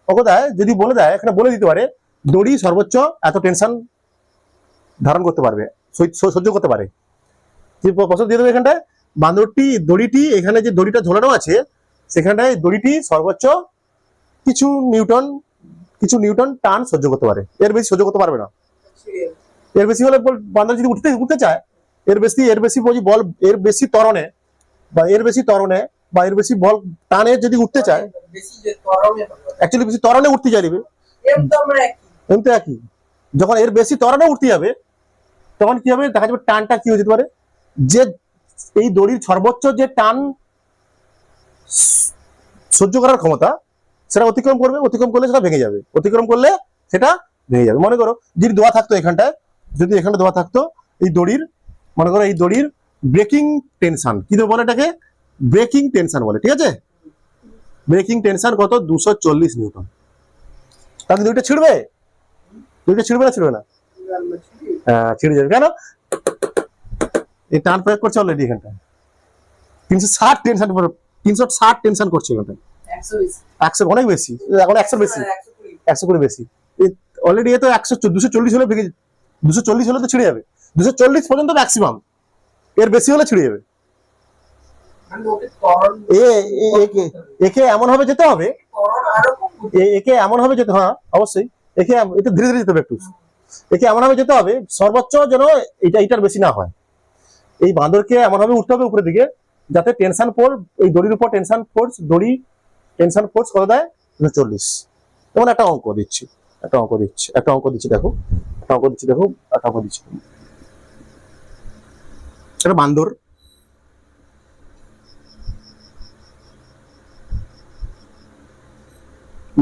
অঙ্ক দেয়, যদি বলে দেয় এখানে বলে দিতে পারে দড়ি সর্বোচ্চ এত টেনশন ধারণ করতে পারবে, সহ্য করতে পারে, যে প্রশ্ন দিয়ে দেবে এখানটায়, বাঁদরটি দড়িটি, এখানে যে দড়িটা ঝোলানো আছে সেখানটায় দড়িটি সর্বোচ্চ কিছু নিউটন টান সহ্য করতে পারে, এর বেশি সহ্য করতে পারবে না। এর বেশি হলে বান্দর যদি উঠতে চায়, এর বেশি বল, এর বেশি ত্বরণে বা এর বেশি বল টানে যদি উঠতে চায়, অ্যাকচুয়ালি বেশি ত্বরণে উঠতে চাইবে, এমনি একই। যখন এর বেশি ত্বরণে উঠতে যাবে তখন কি হবে, দেখা যাবে টানটা কি হয়ে যেতে পারে, যে এই দড়ির সর্বোচ্চ যে টান সহ্য করার ক্ষমতা সেটা অতিক্রম করলে সেটা ভেঙে যাবে, মনে করো যদি দোয়া থাকতো এখানটায়, যদি এখানে দোয়া থাকতো এই দড়ির, মনে করো এই দড়ির ব্রেকিং টেনশন কি বলে, এটাকে ব্রেকিং টেনশন বলে, ঠিক আছে? ব্রেকিং টেনশন কত, 240 নিউটন। তাহলে দড়িটা ছিড়বে না? ছিড়ে যাবে। কেন? এই টান প্রয়োগ করছে অলরেডি এখানটায় 360 টেনশন করছে এখানটায়, 100 অনেক বেশি, এখন 100 বেশি, 100 করে বেশি অলরেডি। এ তো 240 হলে ভেঙে, 240 হলে তো ছিঁড়ে যাবে, 240 পর্যন্ত ম্যাক্সিমাম, এর বেশি হলে ছিঁড়ে যাবে। একে এমন ভাবে যেতে হবে, হ্যাঁ অবশ্যই, একে ধীরে ধীরে যেতে হবে একটু, একে এমন ভাবে যেতে হবে সর্বোচ্চ যেন এইটার বেশি না হয়। এই বাঁদরকে এমন ভাবে উঠতে হবে উপরের দিকে যাতে টেনশন ফোর্স, এই দড়ির উপর টেনশন ফোর্স কত দেয়, 240। যেমন একটা অঙ্ক দিচ্ছি, দেখো, একটা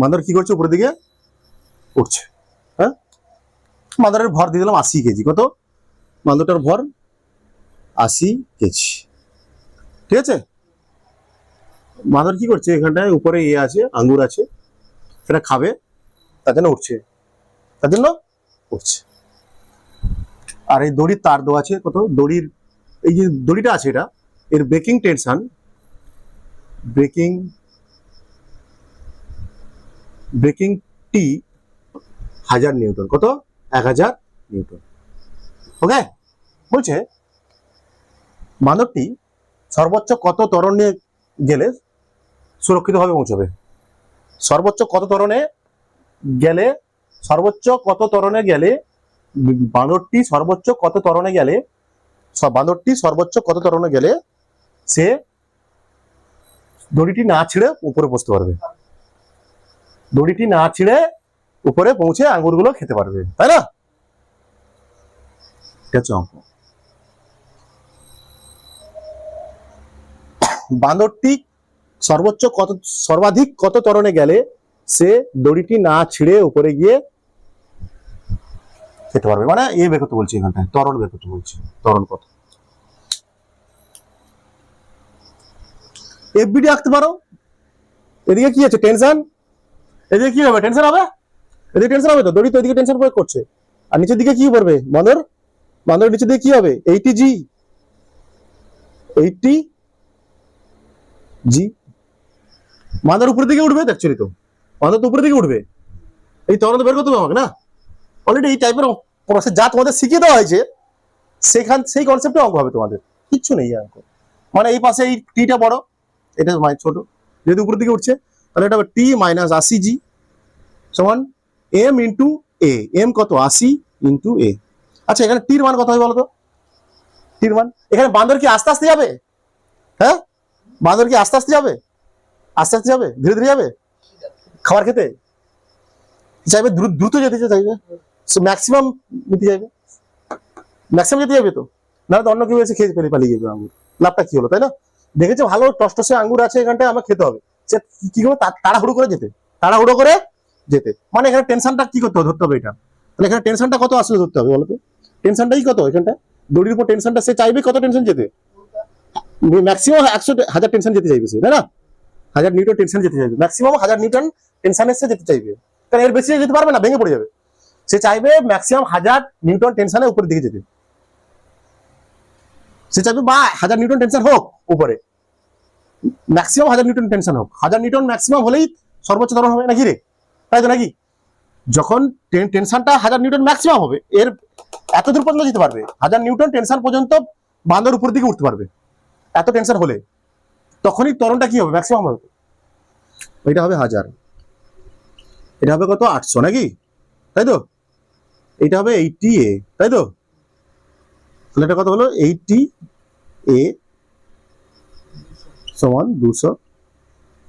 বান্দর কি করছে, উপরের দিকে উঠছে। হ্যাঁ, বান্দরের ভর দিয়ে দিলাম 80 কেজি। কত? বান্দরটার ভর 80 কেজি, ঠিক আছে? বাঁদর কি করছে, এখানটায় উপরে আছে, আঙ্গুর আছে, সেটা খাবে, তার জন্য উঠছে। আর এই দড়ির তার দেওয়া আছে, কত দড়ির, এই যে দড়িটা আছে এটা, এর ব্রেকিং টেনশন, ব্রেকিং টি 1000 নিউটন। কত? 1000 নিউটন। ওকে, বলছে বাঁদরটি সর্বোচ্চ কত ত্বরণে গেলে সুরক্ষিতভাবে পৌঁছবে? সর্বোচ্চ কত ত্বরণে গেলে বাঁদরটি সর্বোচ্চ কত ত্বরণে গেলে সে দড়িটি না ছিঁড়ে উপরে বসতে পারবে, দড়িটি না ছিঁড়ে উপরে পৌঁছে আঙ্গুরগুলো খেতে পারবে, তাই না? এটা হচ্ছে অঙ্ক। বাঁদরটি সর্বাধিক কত ত্বরণে গেলে সে দড়িটি না ছিঁড়ে উপরে গিয়ে খেতে পারবে, মানে এ বের করতে বলছি, এখানটায় ত্বরণ বের করতে বলছি, ত্বরণ কত। এফবিডি আঁকতে পারো। এদিকে কি আছে, টেনশন, এদিকে কি হবে, টেনশন হবে, তো দড়ি তো এদিকে টেনশন প্রয়োগ করছে, আর নিচের দিকে কি করবে বাঁদর নিচের দিকে কি হবে, 80 জি। বাঁদর উপরের দিকে উঠবে, অ্যাকচুয়ালি তো বাঁদর তো উপরের দিকে উঠবে, এই ত্বরণ বের করতে হবে আমাকে না, অলরেডি এই টাইপের প্রসেস যা তোমাদের শিখিয়ে দেওয়া হয়েছে সেই কনসেপ্টে অঙ্ক হবে, তোমাদের কিচ্ছু নেই অঙ্ক। মানে এই পাশে এই টিটা বড়, এটা ছোট, যেহেতু উপরের দিকে উঠছে, তাহলে এটা হবে টি মাইনাস 80 জি সমান এম ইন্টু এ। এম কত, 80 ইন্টু এ। আচ্ছা, এখানে টির মান কত হবে বলো তো? টির মান এখানে বাঁদর কি আস্তে আস্তে যাবে? হ্যাঁ, বাঁদর কি আস্তে আস্তে যাবে, ধীরে ধীরে যাবে খাবার খেতে চাইবে, দ্রুত যেতে চাইবে, ম্যাক্সিমাম নিতে চাইবে, তো না তো অন্য কেউ এসে খেয়ে ফেলে পালিয়ে যাবে আঙ্গুর, লাভটা কি হলো, তাই না? দেখেছে ভালো টসটসে আঙ্গুর আছে এখানটায়, আমার খেতে হবে, সে কি করবে, তাড়াহুড়ো করে যেতে, মানে এখানে টেনশনটা কি করতে হবে, ধরতে হবে এটা। তাহলে এখানে টেনশনটা কত আসলে ধরতে হবে বলতো, টেনশনটাই কত এখানটা, দড়ির উপর টেনশনটা, সে চাইবে কত টেনশন যেতে, ম্যাক্সিমাম 1000 টেনশন যেতে চাইবে সে, তাই না? 1000 নিউটন টেনশন যেতে চাইবে, ম্যাক্সিমাম 1000 নিউটন টেনশনের সে যেতে চাইবে, কারণ এর বেশি যেতে পারবে না, ভেঙে পড়ে যাবে। সে চাইবে ম্যাক্সিমাম 1000 নিউটন টেনশনে উপরের দিকে যেতে, সে চাইবে বা 1000 নিউটন টেনশন হোক উপরে, ম্যাক্সিমাম 1000 নিউটন টেনশন হোক, 1000 নিউটন ম্যাক্সিমাম হলেই সর্বোচ্চ ত্বরণ হবে নাকি রে, তাই তো নাকি? যখন টেনশনটা 1000 নিউটন ম্যাক্সিমাম হবে, এর এত দূর পর্যন্ত যেতে পারবে, 1000 নিউটন টেনশন পর্যন্ত বাঁদর উপরের দিকে উঠতে পারবে, এত টেনশন হলে তখনই ত্বরণটা কি হবে, ম্যাক্সিমাম হবে, এটা হবে 1000। এটা হবে কত 800 নাকি, তাই তো? এটা হবে 80A, তাই তো? তাহলে এটা কত হলো 80A সমান 200,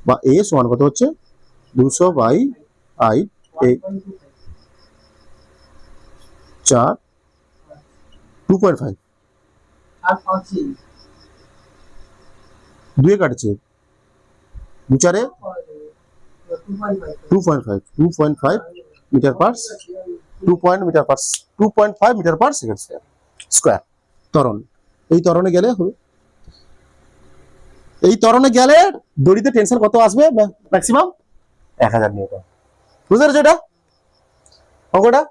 বা A সমান কত হচ্ছে 200 বাই I, 4 2.5 দুয়ে কাটছে 2 2.5 metre per 2.5 metre per second square ত্বরণ। এই ত্বরণে গেলে হবে, এই ত্বরণে গেলে দড়িতে টেনশন কত আসবে ম্যাক্সিমাম 1000 নিউটন। বুঝতে পেরেছো এটা অঙ্কটা?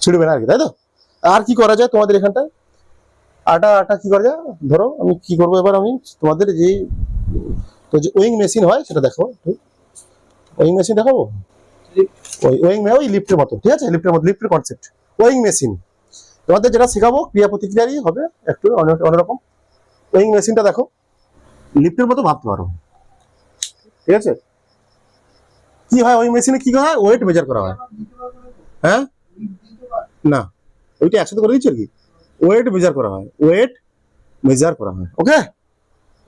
ছিড়বে না আর কি, তাই তো? আর কি করা যায় তোমাদের এখানটায়? আটা কি করা যায়, ধরো আমি কি করবো এবার, আমি তোমাদের যে ওয়িং মেশিন হয় সেটা দেখো, ওয়িং মেশিন দেখাবো, ওই লিফটের মতো, ঠিক আছে? লিফটের মতো, লিফটের কনসেপ্ট ওয়িং মেশিন তোমাদের যেটা শেখাবো ক্রিয়া প্রতিক্রিয়ারই হবে, একটু অন্যরকম। ওয়িং মেশিনটা দেখো লিফটের মতো ভাবতে পারো, ঠিক আছে? কি হয় ওয়িং মেশিনে, কি হয় ওয়েট মেজার করা হয়। হ্যাঁ না, ওইটা একসাথে করে দিচ্ছি আর কি, ওয়েট মেজার করা হয়, ওয়েট মেজার করা হয়, ওকে?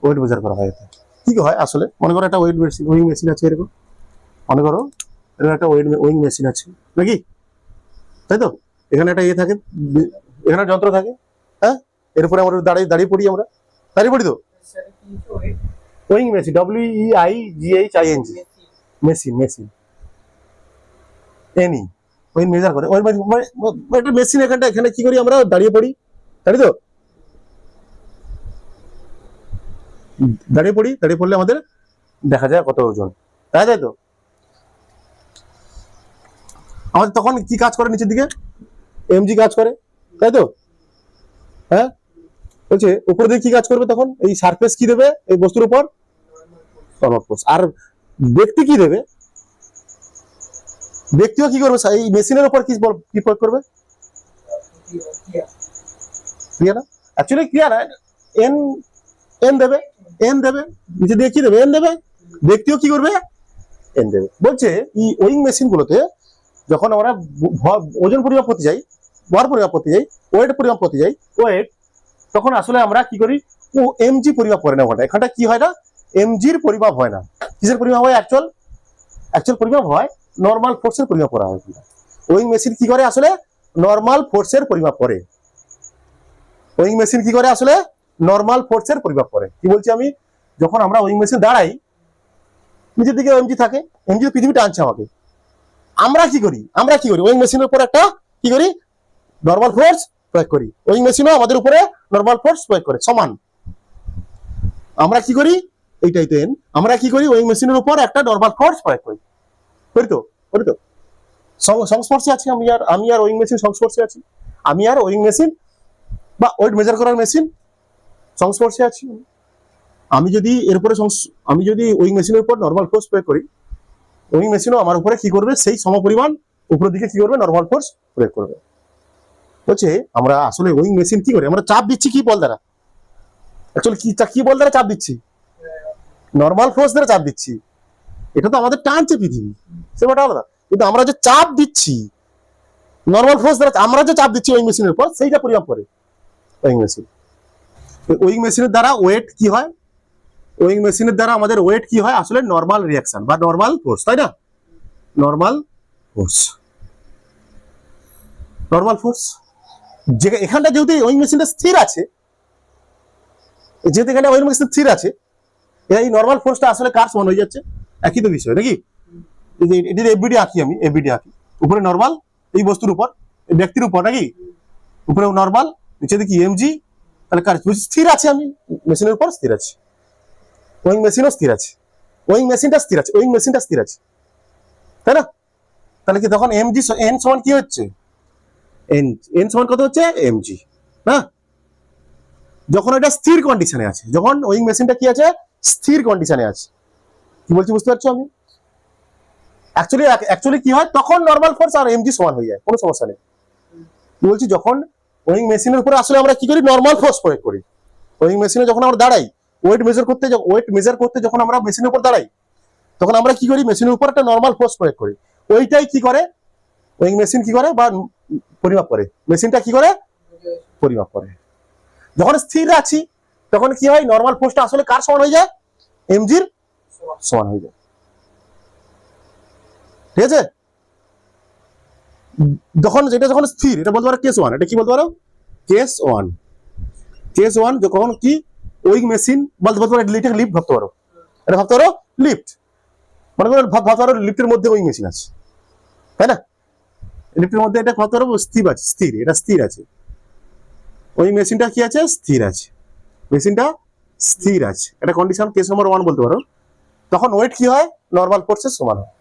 ওয়েট মেজার করা হয়। কি হয় আসলে, মনে করো একটা ওয়েট মেশিন, ওয়িং মেশিন আছে এরকম, মনে করো এরকম একটা ওয়িং মেশিন আছে নাকি, তাই তো? এখানে একটা থাকে, এখানে যন্ত্র থাকে, হ্যাঁ? এরপরে আমরা দাঁড়িয়ে পড়ি, আমরা দাঁড়িয়ে পড়ি তো, weighing machine, WEIGHING machine, any weight measure করে, একটা মেশিন এখানে কি করি আমরা, দাঁড়িয়ে পড়ি, তাই তো? দাঁড়িয়ে পড়লে আমাদের দেখা যায় কত ওজন, তাই তো? আমাদের তখন কি কাজ করে, নিচের দিকে এমজি কাজ করে, তাই তো? হ্যাঁ বলছে উপরে দিকে কি কাজ করবে তখন, এই সারফেস কি দেবে এই বস্তুর উপর, নরমাল ফোর্স। আর ব্যক্তি কি দেবে, ব্যক্তিও কি করবে এই মেশিনের উপর কি প্রয়োগ করবে, ক্রিয়া না, অ্যাকচুয়ালি ক্রিয়া না, এন দেবে, নিচে দিয়ে কি দেবে, এন দেবে, ব্যক্তিও কি করবে, এন দেবে। বলছে এই ওয়িং মেশিন গুলোতে যখন আমরা ওজন পরিমাপ করতে যাই, ভর পরিমাপ করতে যাই, ওয়েট পরিমাপ করতে যাই, তখন আসলে আমরা কি করি, ও এমজি পরিমাপ করে না, এখানটা কি হয় না, এমজির পরিমাপ হয় না, কিসের পরিমাপ হয়, অ্যাকচুয়াল পরিমাপ হয় নরমাল ফোর্সের পরিমাপ করা হয়। ওয়িং মেশিন কি করে আসলে, নরমাল ফোর্সের পরিমাপ করে। ওয়িং মেশিন কি করে আসলে, নরমাল ফোর্সের পরিমাপ করে। কি বলছি আমি, যখন আমরা ওয়িং মেশিন দাঁড়াই, নিচের দিকে এমজি থাকে, এমজি পৃথিবী টানছে আমাকে, আমরা কি করি ওয়িং মেশিনের উপর একটা কি করি, নরমাল ফোর্স প্রয়োগ করি। ওয়িং মেশিনও আমাদের উপরে নরমাল ফোর্স প্রয়োগ করে, সমান। আমরা কি করি, এইটাই তো এন, আমরা কি করি ওয়িং মেশিনের উপর একটা নরমাল ফোর্স প্রয়োগ করি, করি তো সংস্পর্শে আছি আমি আর ওয়িং মেশিন সংস্পর্শে আছি, আমি আর ওয়িং মেশিন বা ওয়েট মেজার করার মেশিন সংস্পর্শে আছি। আমি যদি ওয়িং মেশিনের উপর নরমাল ফোর্স প্রয়োগ করি, ওয়িং মেশিনও আমার উপরে কি করবে, সেই সমপরিমাণ উপরের দিকে কি করবে, নরমাল ফোর্স প্রয়োগ করবে। বলছে আমরা আসলে ওয়িং মেশিন কি করে, আমরা চাপ দিচ্ছি কি বল দ্বারা, অ্যাকচুয়ালি কি বল দ্বারা চাপ দিচ্ছি, নরমাল ফোর্স দ্বারা চাপ দিচ্ছি। এটা তো আমাদের টানছে পৃথিবী, সেটা আলাদা, কিন্তু আমরা যে চাপ দিচ্ছি নরমাল ফোর্স দ্বারা, আমরা যে চাপ দিচ্ছি ওয়িং মেশিনের উপর, সেইটা পরিমাপ করে ওয়িং মেশিন। ওয়িং মেশিনের দ্বারা ওয়েট কি হয়, ওয়িং মেশিনের দ্বারা আমাদের ওয়েট কি হয়, আসলে নরমাল রিঅ্যাকশন বা নরমাল ফোর্স, তাই না? নরমাল ফোর্স যে এখানটা যেহেতু ওয়িং মেশিনটা স্থির আছে, যেহেতু এখানে ওয়িং মেশিন স্থির আছে, এই নরমাল ফোর্সটা আসলে কার সমান হয়ে যাচ্ছে, একই তো বিষয় নাকি? এটি এফবিডি আঁকি, আমি এফবিডি আঁকি, উপরে নরমাল এই বস্তুর উপর, ব্যক্তির উপর নাকি, উপরে নরমাল, নিচে দেখি এমজি, তাহলে কার স্থির আছে, আমি মেশিনের উপর স্থির আছি, ওয়িং মেশিনও স্থির আছে, ওয়িং মেশিনটা স্থির আছে, তাই না? তাহলে কি তখন এমজি এন সমান কি হচ্ছে, এন সমান কত হচ্ছে, এমজি না? যখন এটা স্থির কন্ডিশনে আছে, যখন ওয়িং মেশিনটা কি আছে, স্থির কন্ডিশনে আছে, কি বলছি বুঝতে পারছো? আমি অ্যাকচুয়ালি কি হয়, তখন নরমাল ফোর্স আর এমজি সমান হয়ে যায়, কোনো সমস্যা নেই। কি বলছি, যখন ওয়িং মেশিনের উপরে আসলে আমরা কি করি, নরমাল ফোর্স প্রয়োগ করি। ওয়িং মেশিনে যখন আমরা দাঁড়াই, ওয়েট মেজার করতে যখন আমরা মেশিনের উপর দাঁড়াই, তখন আমরা কি করি, মেশিনের উপর একটা নর্মাল ফোর্স প্রয়োগ করি। ওইটাই কি করে, ওই মেশিন কি করে বা পরিমাপ করে, মেশিনটা কি করে পরিমাপ করে। যখন স্থির আছি তখন কি হয়, নর্মাল ফোর্সটা আসলে কার সমান হয়ে যায়, এমজির সমান হয়ে যায়। ঠিক আছে, যখন স্থির, এটা বলতে পারো কেস ওয়ান, এটা কি বলতে পারো, কেস ওয়ান। কেস ওয়ান যখন কি ওই মেশিন বলতে পারো, এটা লিফট ভাবতে পারো, এটা ভাবতে পারো লিফট, মনে করো ভাবতে পারো লিফটের মধ্যে ওই মেশিন আছে, তাই না? লিফটের মধ্যে এটা ভাবতে পারো স্থির আছে, স্থির, এটা স্থির আছে, ওই মেশিনটা কি আছে, স্থির আছে, মেশিনটা স্থির আছে, এটা কন্ডিশন কেস নাম্বার ওয়ান বলতে পারো। তখন ওয়েট কি হয়, নর্মাল ফোর্সের সমান হয়।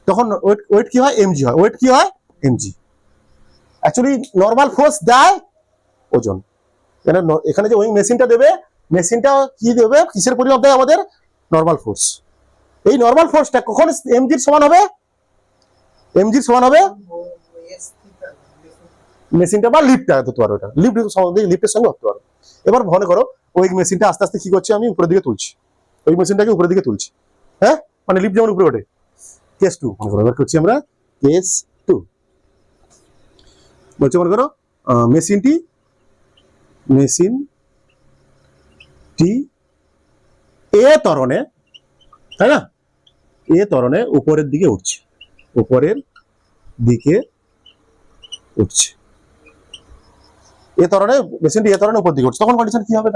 তখন ওয়েট কি হয়, এমজি হয়। ওয়েট কি হয়, এমজি। অ্যাকচুয়ালি নর্মাল ফোর্স দেয় ওজন, এখানে যে ওই মেশিনটা দেবে, মেশিনটা কি দেবে, কিসের পরিমাপ দেয়, আমাদের নর্মাল ফোর্স। এই নর্মাল ফোর্সটা কখন এমজির সমান হবে, এমজির সমান হবে মেশিনটা বা লিফটটা ধরতে পারো, এটা লিফটের সঙ্গে ধরতে পারো। এবার মনে করো ওই মেশিনটা আস্তে আস্তে কি করছে, আমি উপরের দিকে তুলছি, ওই মেশিনটাকে উপরের দিকে তুলছি, হ্যাঁ, মানে লিফট যেমন উপরে ওঠে, কেস টু মনে করো। এবার করছি আমরা কেস টু, বলছি মনে করো মেশিনটি এ ত্বরণে, তাই না, এ ত্বরণে উপরের দিকে উঠছে, উপরের দিকে উঠছে, এ ত্বরণে, মেশিনটি এ ত্বরণে উপর দিকে উঠছে, তখন কন্ডিশন কি হবে,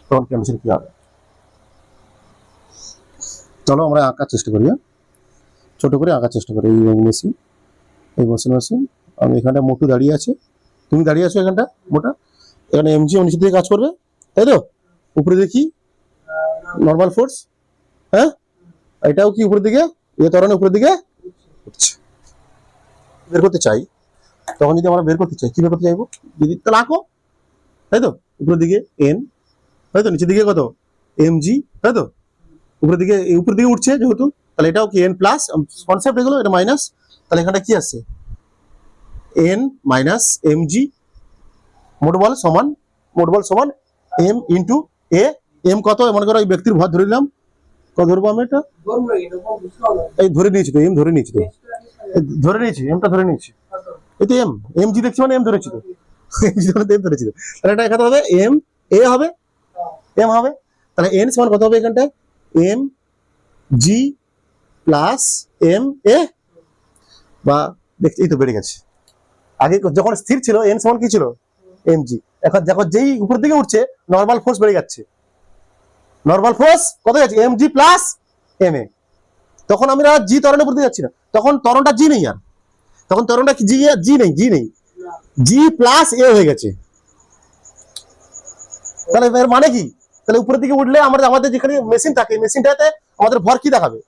তখন কন্ডিশন কি হবে, চলো আমরা আঁকার চেষ্টা করি, ছোট করে আঁকার চেষ্টা করি। এই মেশিন, এই মেশিন, আমি এখানটা মোটু দাঁড়িয়ে আছে, তুমি দাঁড়িয়ে আছো এখানটা মোটা, এখানে এমজি নিচের দিকে কাজ করবে, তাই তো, উপরে দেখি নর্মাল ফোর্স, হ্যাঁ, এটাও কি উপরের দিকে, এ ত্বরণে উপরের দিকে উঠছে। বের করতে চাই, তখন যদি আমরা বের করতে চাই, কি বের করতে চাইবো, যদি তাহলে আঁকো, তাই তো, উপরের দিকে এন, তাই তো, নিচের দিকে কত, এমজি, তাই তো, উপরের দিকে উঠছে যেহেতু, তাহলে এটাও কি এন প্লাস, কনসেপ্ট এগুলো, এটা মাইনাস, তাহলে এখানটা কি আসছে, এন মাইনাস এমজি, মোট বল সমান এম ইন্টু এ। এম কত, মনে করো এই ব্যক্তির ভর ধরে নিলাম, কত ধরবো আমি, এটা এই ধরে নিয়েছি তো, এম ধরে নিয়েছি তো, ধরে নিয়েছি, এমটা ধরে নিয়েছি, এই তো এম জি দেখছি, মানে এম ধরেছি তো, এম ধরেছি তো, তাহলে এটা এখানে হবে এম এ হবে, এম হবে, তাহলে এন সমান কত হবে এখানটায়, এম জি প্লাস এম এ, বা দেখছি এই তো বেড়ে গেছে, আগে যখন স্থির ছিল এন সমান কি ছিল, এম জি, এখন যখন যেই উপরের দিকে উঠছে নর্মাল ফোর্স বেড়ে যাচ্ছে, নর্মাল ফোর্স কত যাচ্ছে, এম জি প্লাস এম এ, তখন আমরা জি ত্বরণের উপর দিয়ে যাচ্ছি না, তখন ত্বরণটা জি নেই, আর তখন ত্বরণটা কি জি নেই, জি প্লাস এ হয়ে গেছে। তাহলে এর মানে কি, তাহলে উপরের দিকে উঠলে আমাদের যেখানে মেশিন থাকে, মেশিনটাতে আমাদের ভর কি দেখাবে,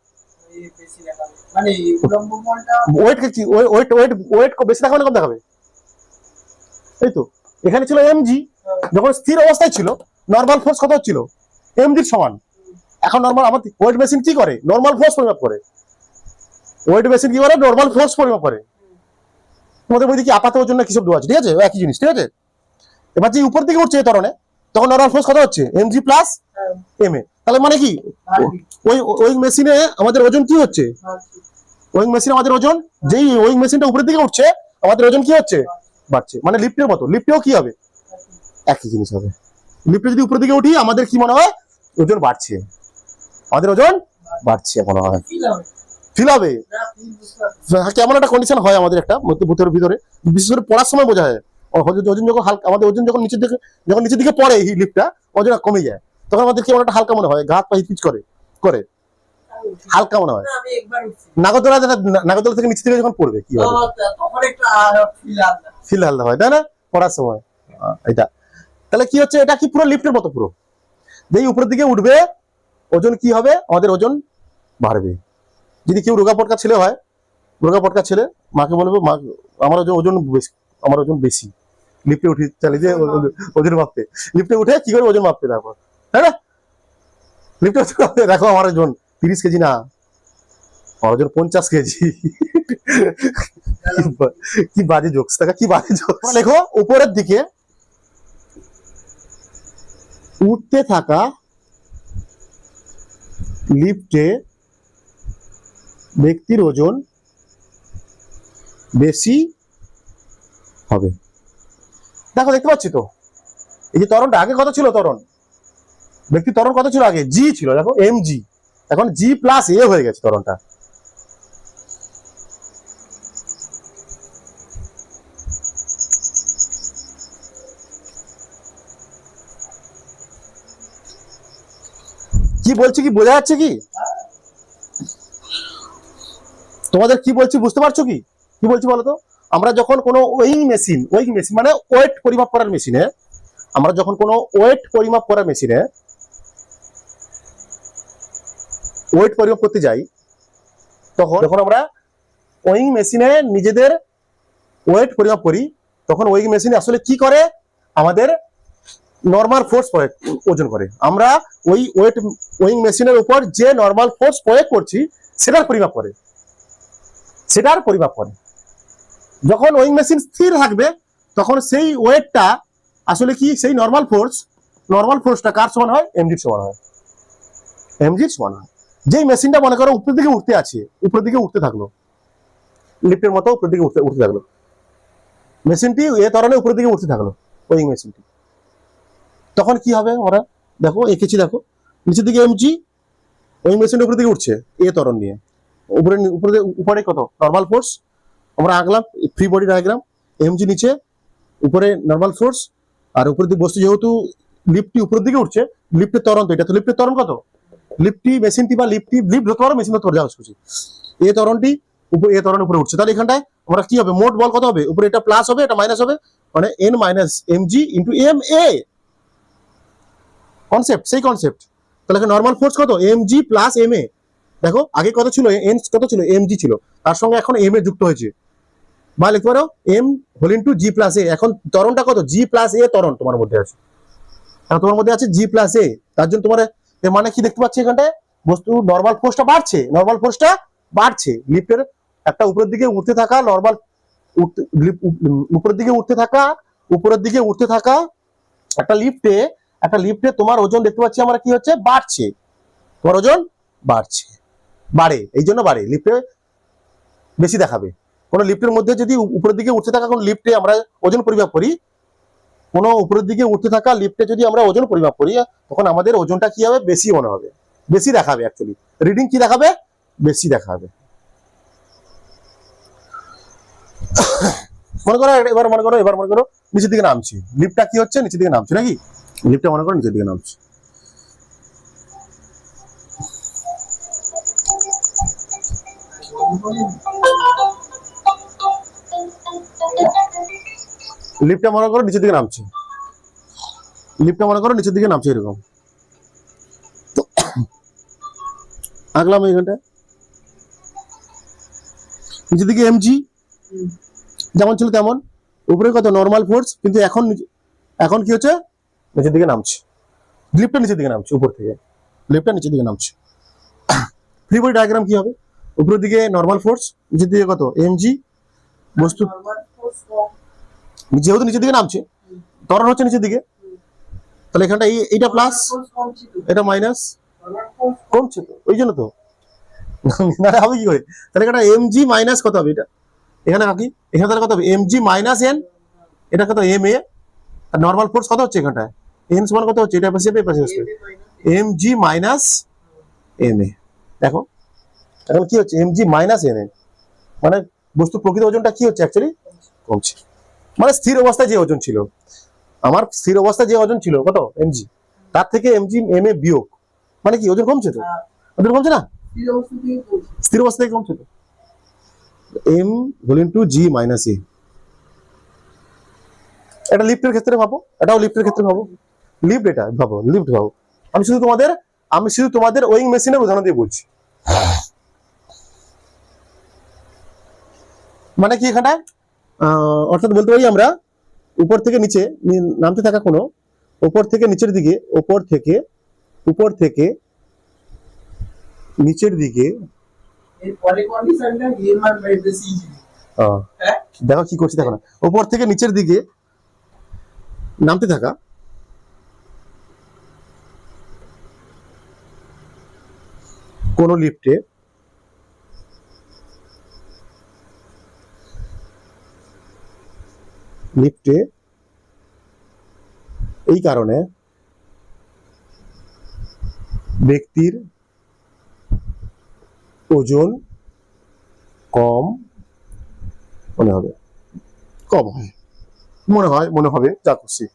মানে উলম্ব বলটা ওয়েট বেশি দেখাবে না কম দেখাবে, এই তো, এখানে ছিল এমজি, যখন স্থির অবস্থায় ছিল নর্মাল ফোর্স কত ছিল, এমজির সমান। এখন নর্মাল আমাদের ওয়েট মেশিন কি করে, নর্মাল ফোর্স পরিমাপ করে, ওয়েট মেশিন কি করে, নর্মাল ফোর্স পরিমাপ করে। তোমাদের বই দেখি আপাত ওজন না কিসব দেওয়া আছে, ঠিক আছে, একই জিনিস, ঠিক আছে। এবার যে উপর দিকে উঠছে এই ত্বরণে, তখন নর্মাল ফোর্স কত হচ্ছে, এমজি প্লাস এম এ, তাহলে মানে কি, ওই মেশিনে আমাদের ওজন কি হচ্ছে, ওয়িং মেশিনে আমাদের ওজন, যেই ওয়িং মেশিনটা উপরের দিকে উঠছে আমাদের ওজন কি হচ্ছে, বাড়ছে, মানে লিফটের মতো, লিফটেও কি হবে, একই জিনিস হবে। লিফটে যদি উপরের দিকে উঠি আমাদের কি মনে হয়, ওজন বাড়ছে, আমাদের ওজন বাড়ছে মনে হয়, ফিল হবে, কেমন একটা কন্ডিশন হয় আমাদের একটা ভূতের ভিতরে, বিশেষ করে পড়ার সময় বোঝা যায়, ওজন যখন হালকা, আমাদের ওজন যখন নিচের দিকে পড়ে এই লিফটটা, ওজন কমে যায়, তখন আমাদের কেমন একটা হালকা মনে হয়, গা হাত পা হিচকিচ করে হালকা মনে হয়, নাগরদোলা থেকে নিচে থেকে যখন পড়বে কি হবে, তখন একটা ফিল আলাদা হয়, তাই না, পড়ার সময় এটা। তাহলে কি হচ্ছে, এটা কি পুরো লিফটের মতো, পুরো যেই উপরের দিকে উঠবে ওজন কি হবে, আমাদের ওজন বাড়বে। যদি কেউ রোগা পটকা ছেলে মাকে বলবে, মা আমার ওজন বেশি, লিফটে উঠে চালে যে ওজন মাপতে, লিফটে উঠে কি করে ওজন মাপতে, তারপর তাই না, লিফটে দেখো আমার ওজন 30 কেজি না, আমার ওজন 50 কেজি, কি বাজে জোকস, কি বাজে জোকস। দেখো উপরের দিকে উঠতে থাকা লিফটে ব্যক্তির ওজন বেশি হবে। দেখো দেখতে পাচ্ছি তো, এই যে ত্বরণটা আগে কত ছিল, ব্যক্তির ত্বরণ কত ছিল আগে, জি ছিল, দেখো mg, এখন g প্লাস a হয়ে গেছে ত্বরণটা। কি বলছি কি বোঝা যাচ্ছে কি তোমাদের? কি বলছি বুঝতে পারছো কি? কি বলছি বলো তো? আমরা যখন কোনো ওয়েইং মেশিন মানে ওয়েট পরিমাপ করার মেশিনে, আমরা যখন কোনো ওয়েট পরিমাপ করার মেশিনে ওয়েট পরিমাপ করতে যাই, তখন যখন আমরা ওয়েইং মেশিনে নিজেদের ওয়েট পরিমাপ করি, তখন ওয়েইং মেশিনে আসলে কি করে, আমাদের নর্মাল ফোর্স ওজন করে। আমরা ওই ওয়েইং মেশিনের উপর যে নর্মাল ফোর্স প্রয়োগ করছি সেটার পরিমাপ করে, যখন ওয়েইং মেশিন স্থির থাকবে তখন সেই ওয়েটটা আসলে কি, সেই নর্মাল ফোর্সটা কার সমান হয়, এমজির সমান হয়। যেই মেশিনটা মনে করো উপরের দিকে উঠতে থাকলো, লিফটের মতো উপরের দিকে উঠতে থাকলো, মেশিনটি এ ত্বরণে উপরের দিকে উঠতে থাকলো ওয়েইং মেশিনটি, তখন কি হবে? আমরা দেখো এঁকেছি, দেখো নিচের দিকে এমজি, ওয়েইং মেশিনটা উপরের দিকে উঠছে এ ত্বরণ নিয়ে, উপরে কত নর্মাল ফোর্স আমরা আঁকলাম, ফ্রি বডি ডায়াগ্রাম, এমজি নিচে, উপরে নর্মাল ফোর্স, আর উপরের দিকে বস্তু যেহেতু লিফটটি উপরের দিকে উঠছে, লিফটের ত্বরণ তো এটা, তো লিফটের ত্বরণ কত, মেশিনটি বা লিফট ধরতে পারো, মেশিন ধরতে পারো, যা খুশি, এ ত্বরণটি এ ত্বরণ উপরে উঠছে, তাহলে এখানটায় আমরা কি হবে, মোট বল কত হবে, উপরে এটা প্লাস হবে এটা মাইনাস হবে, মানে N minus MG into M A, সেই কনসেপ্ট। তাহলে নর্মাল ফোর্স কত, এমজি প্লাস এম এ, দেখো আগে কত ছিল, এন কত ছিল, এমজি ছিল, তার সঙ্গে এখন এম এ যুক্ত হয়েছে, বা লিখতে পারো M whole into G plus A. এখন ত্বরণটা কত, জি প্লাস এ ত্বরণ তোমার মধ্যে আছে, তোমার মধ্যে আছে জি প্লাস এ, তার জন্য তোমার এর মানে কি দেখতে পাচ্ছি এখানটায়, বস্তু নর্মাল ফোর্সটা বাড়ছে, লিফটের একটা উপরের দিকে উঠতে থাকা উপরের দিকে উঠতে থাকা একটা লিফটে তোমার ওজন দেখতে পাচ্ছি আমরা কি হচ্ছে, বাড়ছে, তোমার ওজন বাড়ে, এই জন্য বাড়ে, লিফটে বেশি দেখাবে। কোন লিফটের মধ্যে যদি উপরের দিকে উঠতে থাকা কোন লিফটে আমরা ওজন পরিমাপ করি, কোন উপরের দিকে উঠতে থাকা লিফটে যদি আমরা ওজন পরিমাপ করি, তখন আমাদের ওজনটা কি হবে, বেশি মনে হবে, বেশি দেখাবে, অ্যাকচুয়ালি রিডিং কি দেখাবে, বেশি দেখাবে। এবার মনে করো নিচের দিকে নামছি, লিফটটা কি হচ্ছে, নিচের দিকে নামছে নাকি, লিফটটা মনে করো নিচের দিকে নামছে, লিফটটা মনে করো নিচের দিকে নামছে, এরকম তো আঁকলাম এইখানটা, নিচের দিকে এমজি যেমন ছিল তেমন, উপরে কত নর্মাল ফোর্স, কিন্তু এখন কি হচ্ছে, নিচের দিকে নামছে, লিফটটা নিচের দিকে নামছে, উপর থেকে লিফটটা নিচের দিকে নামছে। ফ্রি বডি ডায়াগ্রাম কি হবে, উপরের দিকে নর্মাল ফোর্স, নিচের দিকে কত এমজি, বস্তু যেহেতু নিচের দিকে নামছে, ত্বরণ হচ্ছে নিচের দিকে, তাহলে এখানটা এইটা প্লাস এটা মাইনাস, কমছে তো, ওই জন্য তো না হবে কি করে, তাহলে এখানে এমজি মাইনাস কত হবে, এটা এখানে আঁকি, এখানে তাহলে কত হবে, এমজি মাইনাস এন, এটা কত M A, R normal force কত হচ্ছে এখানটায়, এন সমান কত হচ্ছে, এটা পাশে এমজি মাইনাস এম এ। দেখো এখন কি হচ্ছে, এমজি মাইনাস এন এ, মানে বস্তু প্রকৃত ওজনটা কি হচ্ছে, অ্যাকচুয়ালি কমছে, মানে স্থির অবস্থায় যে ওজন ছিল, আমার স্থির অবস্থায় যে ওজন ছিল কত এমজি, তার থেকে এমজি এম এ বিয়োগ, মানে কি ওজন কমছে তো, ওজন কমছে না, স্থির অবস্থা থেকে কমছে তো, এম হোল ইন্টু জি মাইনাস এ। এটা লিফটের ক্ষেত্রে ভাবো, এটাও লিফটের ক্ষেত্রে ভাবো, লিফট ভাবো, আমি শুধু তোমাদের ওয়েইং মেশিনের উদাহরণ দিয়ে বলছি, মানে কি এখানটা অর্থাৎ বলতে পারি আমরা উপর থেকে নিচে নামতে থাকা কোনো, উপর থেকে নিচের দিকে নিচের দিকে, দেখো কি করছি, দেখো না, উপর থেকে নিচের দিকে নামতে থাকা কোন লিফটে লিফটে এই কারণে ব্যক্তির ওজন কম মনে হবে, কম হয়, মনে হবে যা খুশি,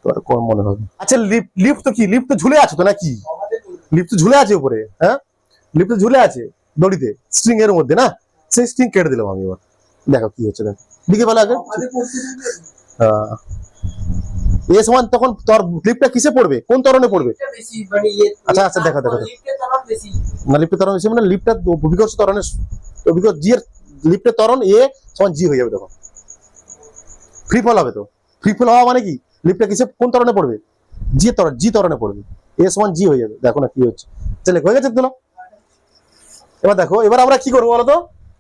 তোমার কম মনে হবে। আচ্ছা লিফট তো কি, লিফট তো ঝুলে আছে তো নাকি? লিফট তো ঝুলে আছে উপরে, হ্যাঁ লিফট তো ঝুলে আছে দড়িতে, স্ট্রিং এর মধ্যে না, সেই স্ট্রিং কেটে দিলাম আমি। এবার দেখো কি হচ্ছে, দেখো দিকে বলো আগে। এ সমান তখন তোর লিফটটা কিসে পড়বে, কোন ত্বরণে পড়বে? আচ্ছা আচ্ছা দেখো দেখো, না লিফটের ত্বরণ হিসেবে মানে লিফটটা অভিকর্ষ ত্বরণের, অভিকর্ষ জি এর লিফটের ত্বরণ এ সমান জি হয়ে যাবে তখন, ফ্রি ফল হবে। তো ফ্রি ফল হওয়া মানে কি, লিফটটা কিসে কোন ত্বরণে পড়বে? জি ত্বরণে পড়বে, এ সমান জি হয়ে যাবে। দেখো না কি হচ্ছে, চলে হয়ে গেছে তো। এবার দেখো, এবার আমরা কি করবো বলতো,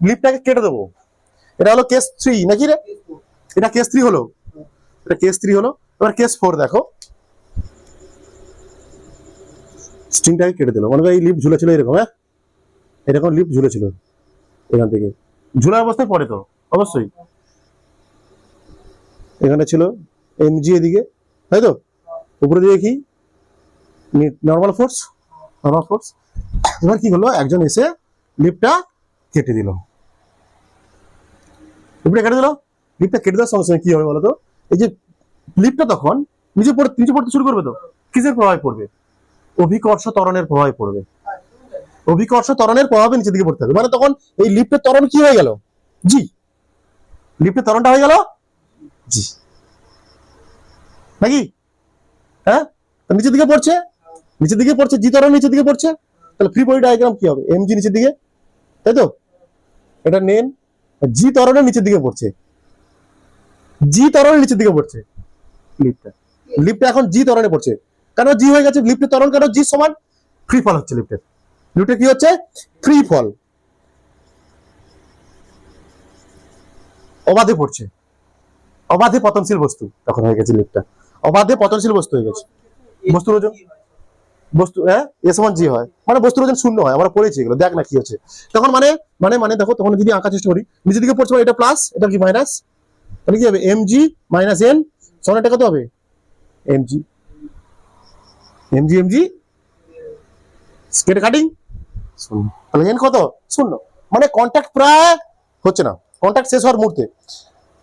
লিফটটাকে কেটে দেবো। এটা হলো কেস 3 নাকি রে? এটা কেস 3 হলো, এটা কেস 3 হলো। এবার কেস 4 দেখো, স্ট্রিংটাকে কেটে দিল, মনে করো এই লিফট ঝুলেছিল এরকম, হ্যাঁ এরকম লিফট ঝুলেছিল এখান থেকে, ঝুলার অবস্থায় পড়ে তো অবশ্যই। এখানে ছিল এমজি এদিকে, তাই তো, উপরে দিকে কি নর্মাল ফোর্স, নর্মাল ফোর্স। এবার কি হলো, একজন এসে লিফটটা কেটে দিল, লিফটটা কেটে দিল। লিফটটা কেটে দেওয়ার সঙ্গে সঙ্গে কি হবে বলতো, এই যে লিফটটা তখন নিচে পড়তে শুরু করবে। তো কিসের প্রভাবে পড়বে? অভিকর্ষ ত্বরণের প্রভাবে পড়বে। অভিকর্ষ ত্বরণের প্রভাবে নিচের দিকে পড়তে হবে, মানে তখন এই লিফটের ত্বরণ কি হয়ে গেল, জি, লিফটের ত্বরণটা হয়ে গেল জি, নাকি? হ্যাঁ, নিচের দিকে পড়ছে, নিচের দিকে পড়ছে, জি ত্বরণ নিচের দিকে পড়ছে, তাহলে ফ্রি বডি ডায়াগ্রাম কি হবে, এমজি নিচের দিকে, তাই তো, এটা নেন, জি ত্বরণের নিচের দিকে পড়ছে, জি ত্বরণের নিচের দিকে পড়ছে লিফটটা, লিফটটা এখন জি ত্বরণে পড়ছে, কেন জি হয়ে গেছে লিফটের ত্বরণ, কেন জি সমান ফ্রি ফল হচ্ছে লিফটের, লিফটে কি হচ্ছে ফ্রি ফল, অবাধে পড়ছে, অবাধে পতনশীল বস্তু তখন হয়ে গেছে লিফটটা, অবাধে পতনশীল বস্তু হয়ে গেছে। বস্তুর ওজন, বস্তু হ্যাঁ এ সমান জি হয়, মানে বস্তুর ওজন শূন্য হয়, আমরা পড়েছি এগুলো, দেখ না কি হচ্ছে তখন, মানে মানে মানে দেখো তখন যদি আঁকার চেষ্টা করি, নিচের দিকে পড়ছে, এটা প্লাস এটা কি মাইনাস, তাহলে কি হবে এমজি মাইনাস এন সমান এটা কত হবে, এমজি এমজি এমজি কেটে কাটিং শূন্য, তাহলে এন কত শূন্য, মানে কন্ট্যাক্ট প্রায় হচ্ছে না, কন্ট্যাক্ট শেষ হওয়ার মুহূর্তে,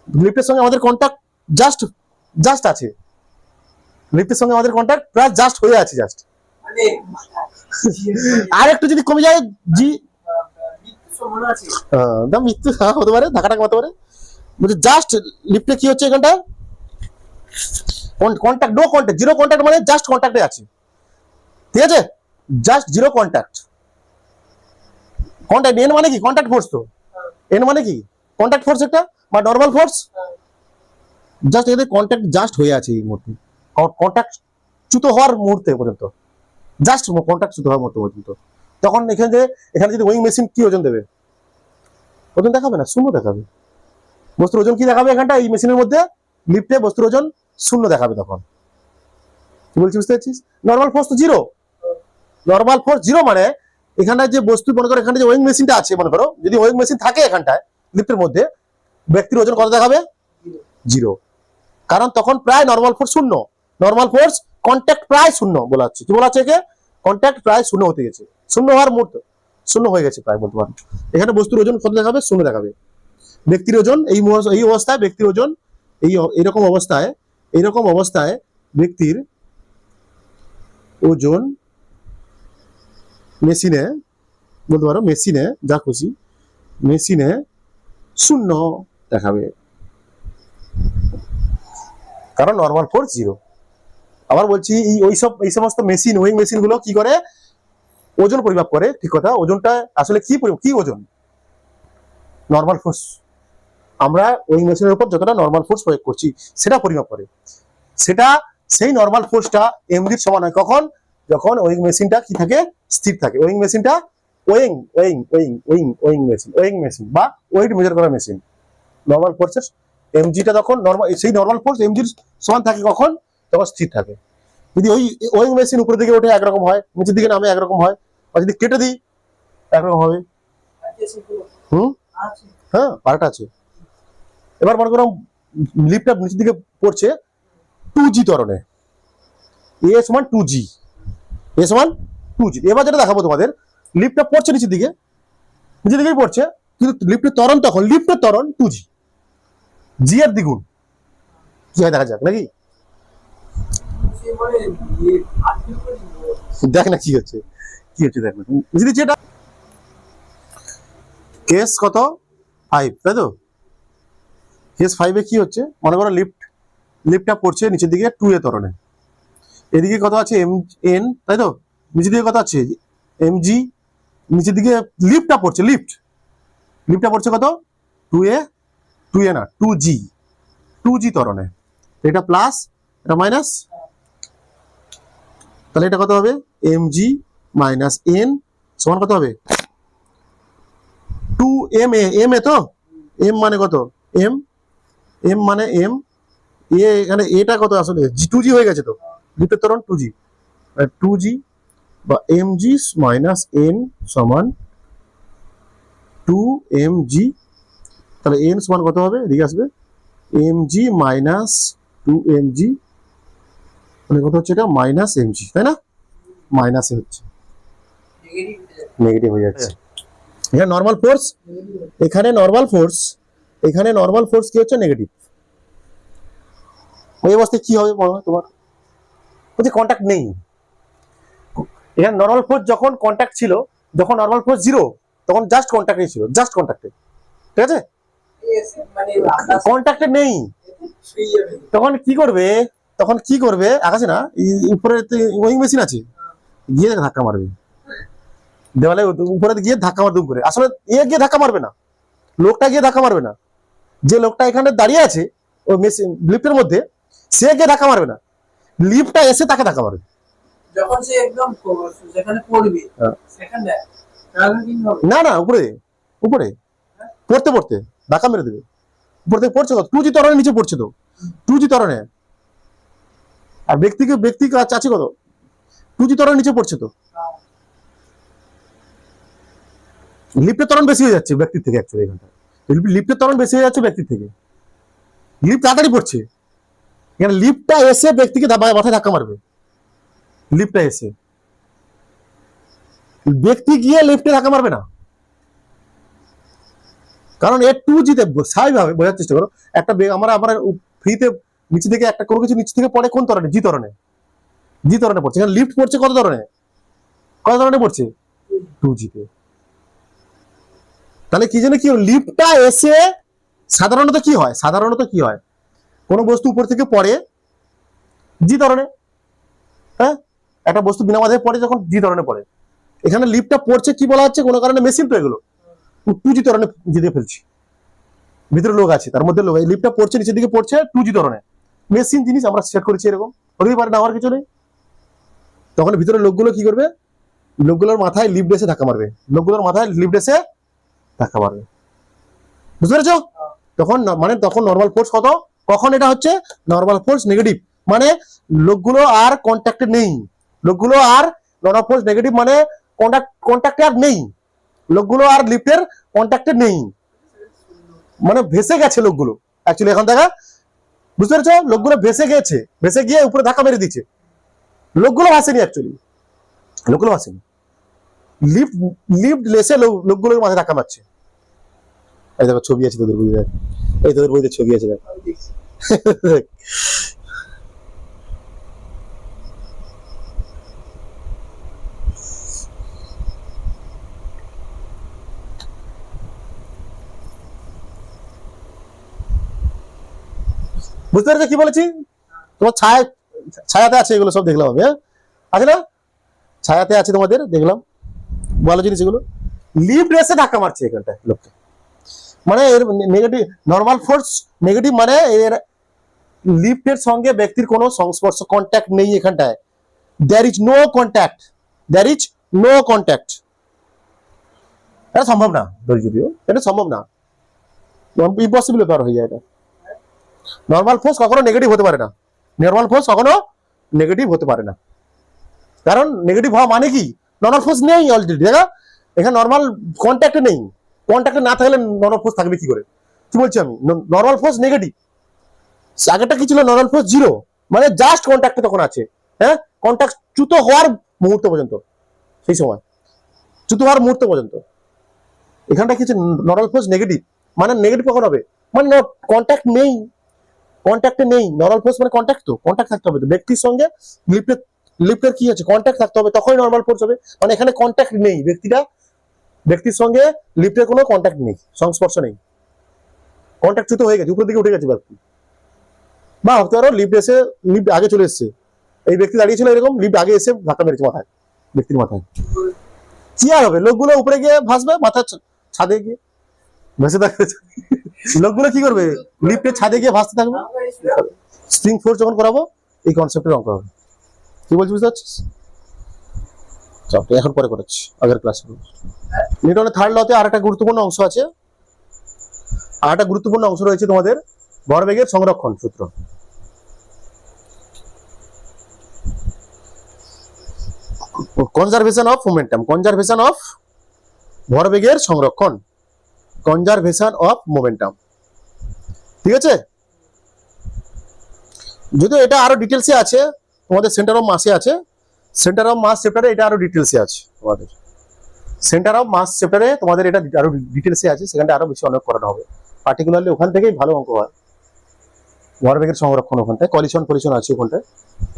লিফটের সঙ্গে আমাদের কন্ট্যাক্ট জাস্ট জাস্ট আছে, লিফটের সঙ্গে আমাদের কন্ট্যাক্ট প্রায় জাস্ট হয়ে আছে, জাস্ট আর একটু যদি কমে যায় জি, মৃত্যু হতে পারে, ধাক্কা টাকা হতে পারে, জাস্ট লিফটে কি হচ্ছে এখানটা contact, no contact, zero contact, মানে জাস্ট কন্ট্যাক্টে আছে, ঠিক আছে, just zero contact, contact N মানে কি কন্ট্যাক্ট ফোর্স, তো এন মানে কি কন্ট্যাক্ট ফোর্স একটা বা নরমাল ফোর্স, জাস্ট এদের কন্ট্যাক্ট জাস্ট হয়ে আছে এই মুহূর্তে, কন্ট্যাক্ট চ্যুত হওয়ার মুহূর্তে পর্যন্ত, জাস্ট কন্ট্যাক্ট চ্যুত হওয়ার মুহূর্তে পর্যন্ত, তখন এখানে যদি ওয়িং মেশিন কি ওজন দেবে, ওজন দেখাবে না, শূন্য দেখাবে, বস্তুর ওজন কি দেখাবে এখানটা, এই মেশিনের মধ্যে লিফটে বস্তুর ওজন শূন্য দেখাবে, তখন কি বলছি বুঝতে পারছিস, নরমাল ফোর্স তো জিরো, নরমাল ফোর্স জিরো, মানে এখানটায় যে বস্তু মনে করো, এখানে যে ওয়িং মেশিনটা আছে মনে করো, যদি ওয়িং মেশিন থাকে এখানটায় লিফটের মধ্যে, ব্যক্তির ওজন কত দেখাবে, জিরো, কারণ তখন প্রায় নরমাল ফোর্স শূন্য, নরমাল ফোর্স কন্ট্যাক্ট প্রায় শূন্য বলা হচ্ছে, কি বলা হচ্ছে একে, কন্ট্যাক্ট প্রায় শূন্য হতে গেছে, শূন্য হওয়ার মুহূর্ত, শূন্য হয়ে গেছে প্রায় বলতে পারেন, এখানে বস্তুর ওজন কত দেখাবে, শূন্য দেখাবে, ব্যক্তির ওজন এই অবস্থায়, ব্যক্তির ওজন এইরকম অবস্থায়, এইরকম অবস্থায় ব্যক্তির ওজন মেশিনে বলতে পারো, মেশিনে যা খুশি, মেশিনে শূন্য দেখাবে, কারণ নরমাল ফোর্স জিরো। আবার বলছি এই সমস্ত মেশিন, ওয়িং মেশিন গুলো কি করে, ওজন পরিমাপ করে, ঠিক কথা, ওজনটা আসলে কি ওজন, নরমাল ফোর্স, আমরা ওয়িং মেশিনের উপর যতটা নরমাল ফোর্স প্রয়োগ করছি সেটা পরিমাপ করে, সেটা সেই নরমাল ফোর্সটা এমজির সমান হয় কখন, যখন ওয়িং মেশিনটা কি থাকে, স্থির থাকে, ওয়িং মেশিনটা ওয়িং মেশিন বা ওয়েট মেজার করা মেশিন, নরমাল ফোর্সের এমজিটা তখন সেই নরমাল ফোর্স এমজির সমান থাকে কখন, তখন স্থির থাকে। যদি ওয়িং মেশিন উপরের দিকে ওঠে একরকম হয়, নিচের দিকে নামে একরকম হয়, আর যদি কেটে দিই একরকম হবে। হ্যাঁ পার্ট আছে। এবার মনে করো লিফটটা নিচের দিকে পড়ছে 2G ত্বরণে, এ সমান 2G, এ সমান 2G। এবার যেটা দেখাবো তোমাদের, লিফটটা পড়ছে নিচের দিকেই পড়ছে, কিন্তু লিফটের ত্বরণ তখন, লিফটের ত্বরণ 2G, জি এর দ্বিগুণ। কি হয় দেখা যাক নাকি, সে বলে আটকে পড়ি দেখ না কি হচ্ছে দেখ না। যদি যেটা কেস কত 5, তাই তো, কেস 5 এ কি হচ্ছে, মনে করো লিফটটা পড়ছে নিচের দিকে 2A ত্বরণে, এদিকে কত আছে MN, তাই তো, নিচের দিকে কত আছে MG, নিচের দিকে লিফটটা পড়ছে কত 2A না 2G ত্বরণে। এটা প্লাস, এটা মাইনাস, তাহলে এটা কত হবে mg মাইনাস n সমান কত হবে 2ma, m এ তো m মানে কত m মানে m, এখানে এটা কত আসলে 2g হয়ে গেছে তো, লিফটের ত্বরণ 2g, 2g বা mg মাইনাস n সমান 2mg, তাহলে n সমান কত হবে, এদিকে আসবে mg মাইনাস 2mg, মানে কত হচ্ছে এটা মাইনাস mg, তাই না, মাইনাসে হচ্ছে, নেগেটিভ হয়ে যাচ্ছে। এখানে নর্মাল ফোর্স, এখানে নর্মাল ফোর্স কি হচ্ছে নেগেটিভ। ওই অবস্থায় কি হবে বলো তোমার, বলছে কন্ট্যাক্ট নেই। এখানে নর্মাল ফোর্স যখন কন্ট্যাক্ট ছিল, যখন নর্মাল ফোর্স 0 তখন জাস্ট কন্ট্যাক্টে ছিল, জাস্ট কন্ট্যাক্টে, ঠিক আছে, মানে আকাশ কন্ট্যাক্টে নেই, ছুঁয়ে যাবে। তখন কি করবে আকাশে না, উপরে ওয়িং মেশিন আছে, গিয়ে ধাক্কা মারবে দেওয়ালে, উপরে গিয়ে ধাক্কা মারবে করে, আসলে গিয়ে ধাক্কা মারবে না, লোকটা গিয়ে ধাক্কা মারবে না, যে লোকটা এখানে দাঁড়িয়ে আছে ওই মেশিন লিফটের মধ্যে, সে গিয়ে ধাক্কা মারবে না, লিফটটা এসে তাকে ধাক্কা মারবে। যখন সে একদম যেখানে পড়বে হ্যাঁ। সেখানে তাহলে কি হবে? না উপরে পড়তে ধাক্কা মেরে দেবে, উপর থেকে পড়ছে কত 2G ত্বরণের নিচে পড়ছে তো, 2G ত্বরণে, আর ব্যক্তি কাছে আছে কত 2G ত্বরণের নিচে পড়ছে তো, লিফটের ত্বরণ বেশি হয়ে যাচ্ছে ব্যক্তির থেকে, অ্যাকচুয়ালি এখানটা লিফটের ত্বরণ বেশি হয়ে যাচ্ছে ব্যক্তির থেকে, লিফট তাড়াতাড়ি পড়ছে, এখানে লিফটটা এসে ব্যক্তিকে মাথায় ধাক্কা মারবে, লিফটটা এসে, ব্যক্তি গিয়ে লিফটে ধাক্কা মারবে না, কারণ এর 2G তে স্বাভাবিকভাবে বোঝার চেষ্টা করো, একটা আমরা ফ্রিতে নিচে থেকে একটা কোনো কিছু নিচে থেকে পড়ে কোন ত্বরণে, জি ত্বরণে পড়ছে, এখানে লিফট পড়ছে কত ত্বরণে পড়ছে 2G তে, তাহলে কি জানে কি লিফটটা এসে সাধারণত কি হয় কোন বস্তু উপর থেকে পড়ে জি ত্বরণে, হ্যাঁ, একটা বস্তু বিনা বাধায় পড়ে যখন জি ত্বরণে পড়ে, এখানে লিফটটা পড়ছে কি বলা হচ্ছে, কোনো কারণে মেশিন তো এগুলো 2G ত্বরণে যেতে ফেলছি, ভিতরে লোক আছে, তার মধ্যে লোক, এই লিফটটা পড়ছে নিচের দিকে পড়ছে 2G ত্বরণে, মেশিন জিনিস আমরা সেট করেছি এরকম, হতেই পারে না, আমার কিছু নেই, তখন ভিতরে লোকগুলো কি করবে, লোকগুলোর মাথায় লিফট এসে ধাক্কা মারবে, বুঝতে পেরেছো, তখন নর্মাল ফোর্স কত, কখন এটা হচ্ছে নর্মাল ফোর্স নেগেটিভ, মানে লোকগুলো আর কন্ট্যাক্টে নেই, নর্মাল ফোর্স নেগেটিভ মানে কন্ট্যাক্টে আর নেই, লোকগুলো আর লিফটের কন্ট্যাক্টে নেই, মানে ভেসে গেছে লোকগুলো, অ্যাকচুয়ালি এখন দেখা, বুঝতে পেরেছো, লোকগুলো ভেসে গিয়ে উপরে ধাক্কা মেরে দিচ্ছে, লোকগুলো ভাসেনি, লিফট লেসে লোকগুলোর মাথায় ধাক্কা মারছে, এই দেখো ছবি আছে তোদের বইতে, এই তোদের বইতে ছবি আছে দেখ, আমি দেখছি। বুঝতে পেরেছো কি বলেছি, তোমার ছায়াতে আছে, এগুলো সব দেখলাম আমি, আছে না, ছায়াতে আছে তোমাদের, দেখলাম ভালো জিনিস এগুলো, লিফট এসে ধাক্কা মারছে এখানটায় লোককে, মানে এর নেগেটিভ, নর্মাল ফোর্স নেগেটিভ মানে এর লিফটের সঙ্গে ব্যক্তির কোনো সংস্পর্শ, কন্ট্যাক্ট নেই এখানটায়, দেয়ার ইজ নো কন্ট্যাক্ট, এটা সম্ভব না, যদিও এটা সম্ভব না, ইম্পসিবল ব্যাপার হয়ে যায় এটা, নর্মাল ফোর্স কখনো নেগেটিভ হতে পারে না, কারণ নেগেটিভ হওয়া মানে কি, নর্মাল ফোর্স নেই অলরেডি, দেখো এখানে নর্মাল কন্ট্যাক্টে নেই, কন্ট্যাক্টে না থাকলে নর্মাল ফোর্স থাকবে কি করে, কি বলছি আমি, নর্মাল ফোর্স নেগেটিভ, আগেরটা কি ছিল, নর্মাল ফোর্স 0, মানে জাস্ট কন্ট্যাক্টে তখন আছে, হ্যাঁ, কন্ট্যাক্ট চ্যুত হওয়ার মুহূর্ত পর্যন্ত, সেই সময় চ্যুত হওয়ার মুহূর্ত পর্যন্ত। এখানটা কি হচ্ছে, নর্মাল ফোর্স নেগেটিভ, মানে নেগেটিভ কখন হবে, মানে কন্ট্যাক্ট নেই, কন্ট্যাক্টে নেই, নর্মাল ফোর্স মানে কন্ট্যাক্ট, তো কন্ট্যাক্ট থাকতে হবে, তো ব্যক্তির সঙ্গে লিফটের কি আছে, কন্ট্যাক্ট থাকতে হবে, তখনই নর্মাল ফোর্স হবে। মানে এখানে কন্ট্যাক্ট নেই, ব্যক্তির সঙ্গে লিফটের কোনো কন্ট্যাক্ট নেই, সংস্পর্শ নেই, কন্ট্যাক্ট চ্যুত হয়ে গেছে, উপরের দিকে উঠে গেছে ব্যক্তি, বা হতে পারো লিফট আগে চলে এসেছে, এই ব্যক্তি দাঁড়িয়ে ছিল এরকম, লিফট আগে এসে ধাক্কা মেরেছে মাথায়, ব্যক্তির মাথায়, কি আর হবে, লোকগুলো উপরে গিয়ে ভাসবে, মাথার ছাদে গিয়ে ভেসে থাকবে, লোকগুলো কি করবে, লিফটের ছাদে গিয়ে ভাসতে থাকবে। স্প্রিং ফোর্স যখন করাবো এই কনসেপ্টের অঙ্ক হবে, কি বলছি বুঝতে পারছিস? চল এখন পরে করাচ্ছি, আগের ক্লাসে। নিউটনের থার্ড লতে আর একটা গুরুত্বপূর্ণ অংশ আছে, আর একটা গুরুত্বপূর্ণ অংশ রয়েছে তোমাদের ভরবেগের সংরক্ষণ সূত্র। Conservation of momentum, conservation of ভরবেগের সংরক্ষণ, কনজারভেশন অফ মোমেন্টাম, ঠিক আছে? যদিও এটা আরো ডিটেলসে আছে, তোমাদের সেন্টার অফ মাসে আছে, সেন্টার অফ মাস চ্যাপ্টারে এটা আরো ডিটেলসে আছে, তোমাদের সেন্টার অফ মাস চ্যাপ্টারে তোমাদের এটা আরো ডিটেলসে আছে, সেখানটা আরো বেশি অনেক করানো হবে, পার্টিকুলারলি ওখান থেকেই ভালো অঙ্ক হয়, ভরবেগের সংরক্ষণ, ওখানটায় কলিশন আছে, ওখানটায়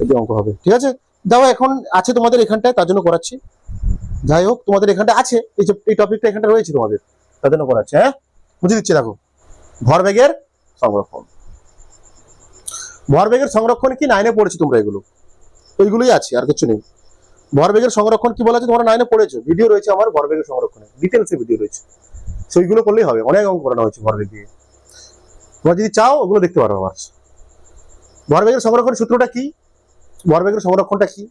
এই অঙ্ক হবে, ঠিক আছে? দাও এখন আছে তোমাদের এখানটায়, তার জন্য করাচ্ছি, যাই হোক তোমাদের এখানটা আছে, এই টপিকটা এখানটা রয়েছে তোমাদের, তার জন্য করাচ্ছি, হ্যাঁ, বুঝে দিচ্ছি। দেখো, ভরবেগের সংরক্ষণ, ভরবেগের সংরক্ষণ কি 9-এ পড়েছো তোমরা, এগুলো ওইগুলোই আছে, আর কিছু নেই। ভরবেগের সংরক্ষণ কি বলা আছে, তোমরা 9-এ পড়েছো, ভিডিও রয়েছে আমার ভরবেগের সংরক্ষণে, ডিটেলসে ভিডিও রয়েছে, সেইগুলো করলেই হবে, অনেক অঙ্ক করানো হয়েছে ভরবেগ দিয়ে, তোমরা যদি চাও ওগুলো দেখতে পারো আমার। ভরবেগের সংরক্ষণ সূত্রটা কি, ভরবেগের সংরক্ষণটা কি,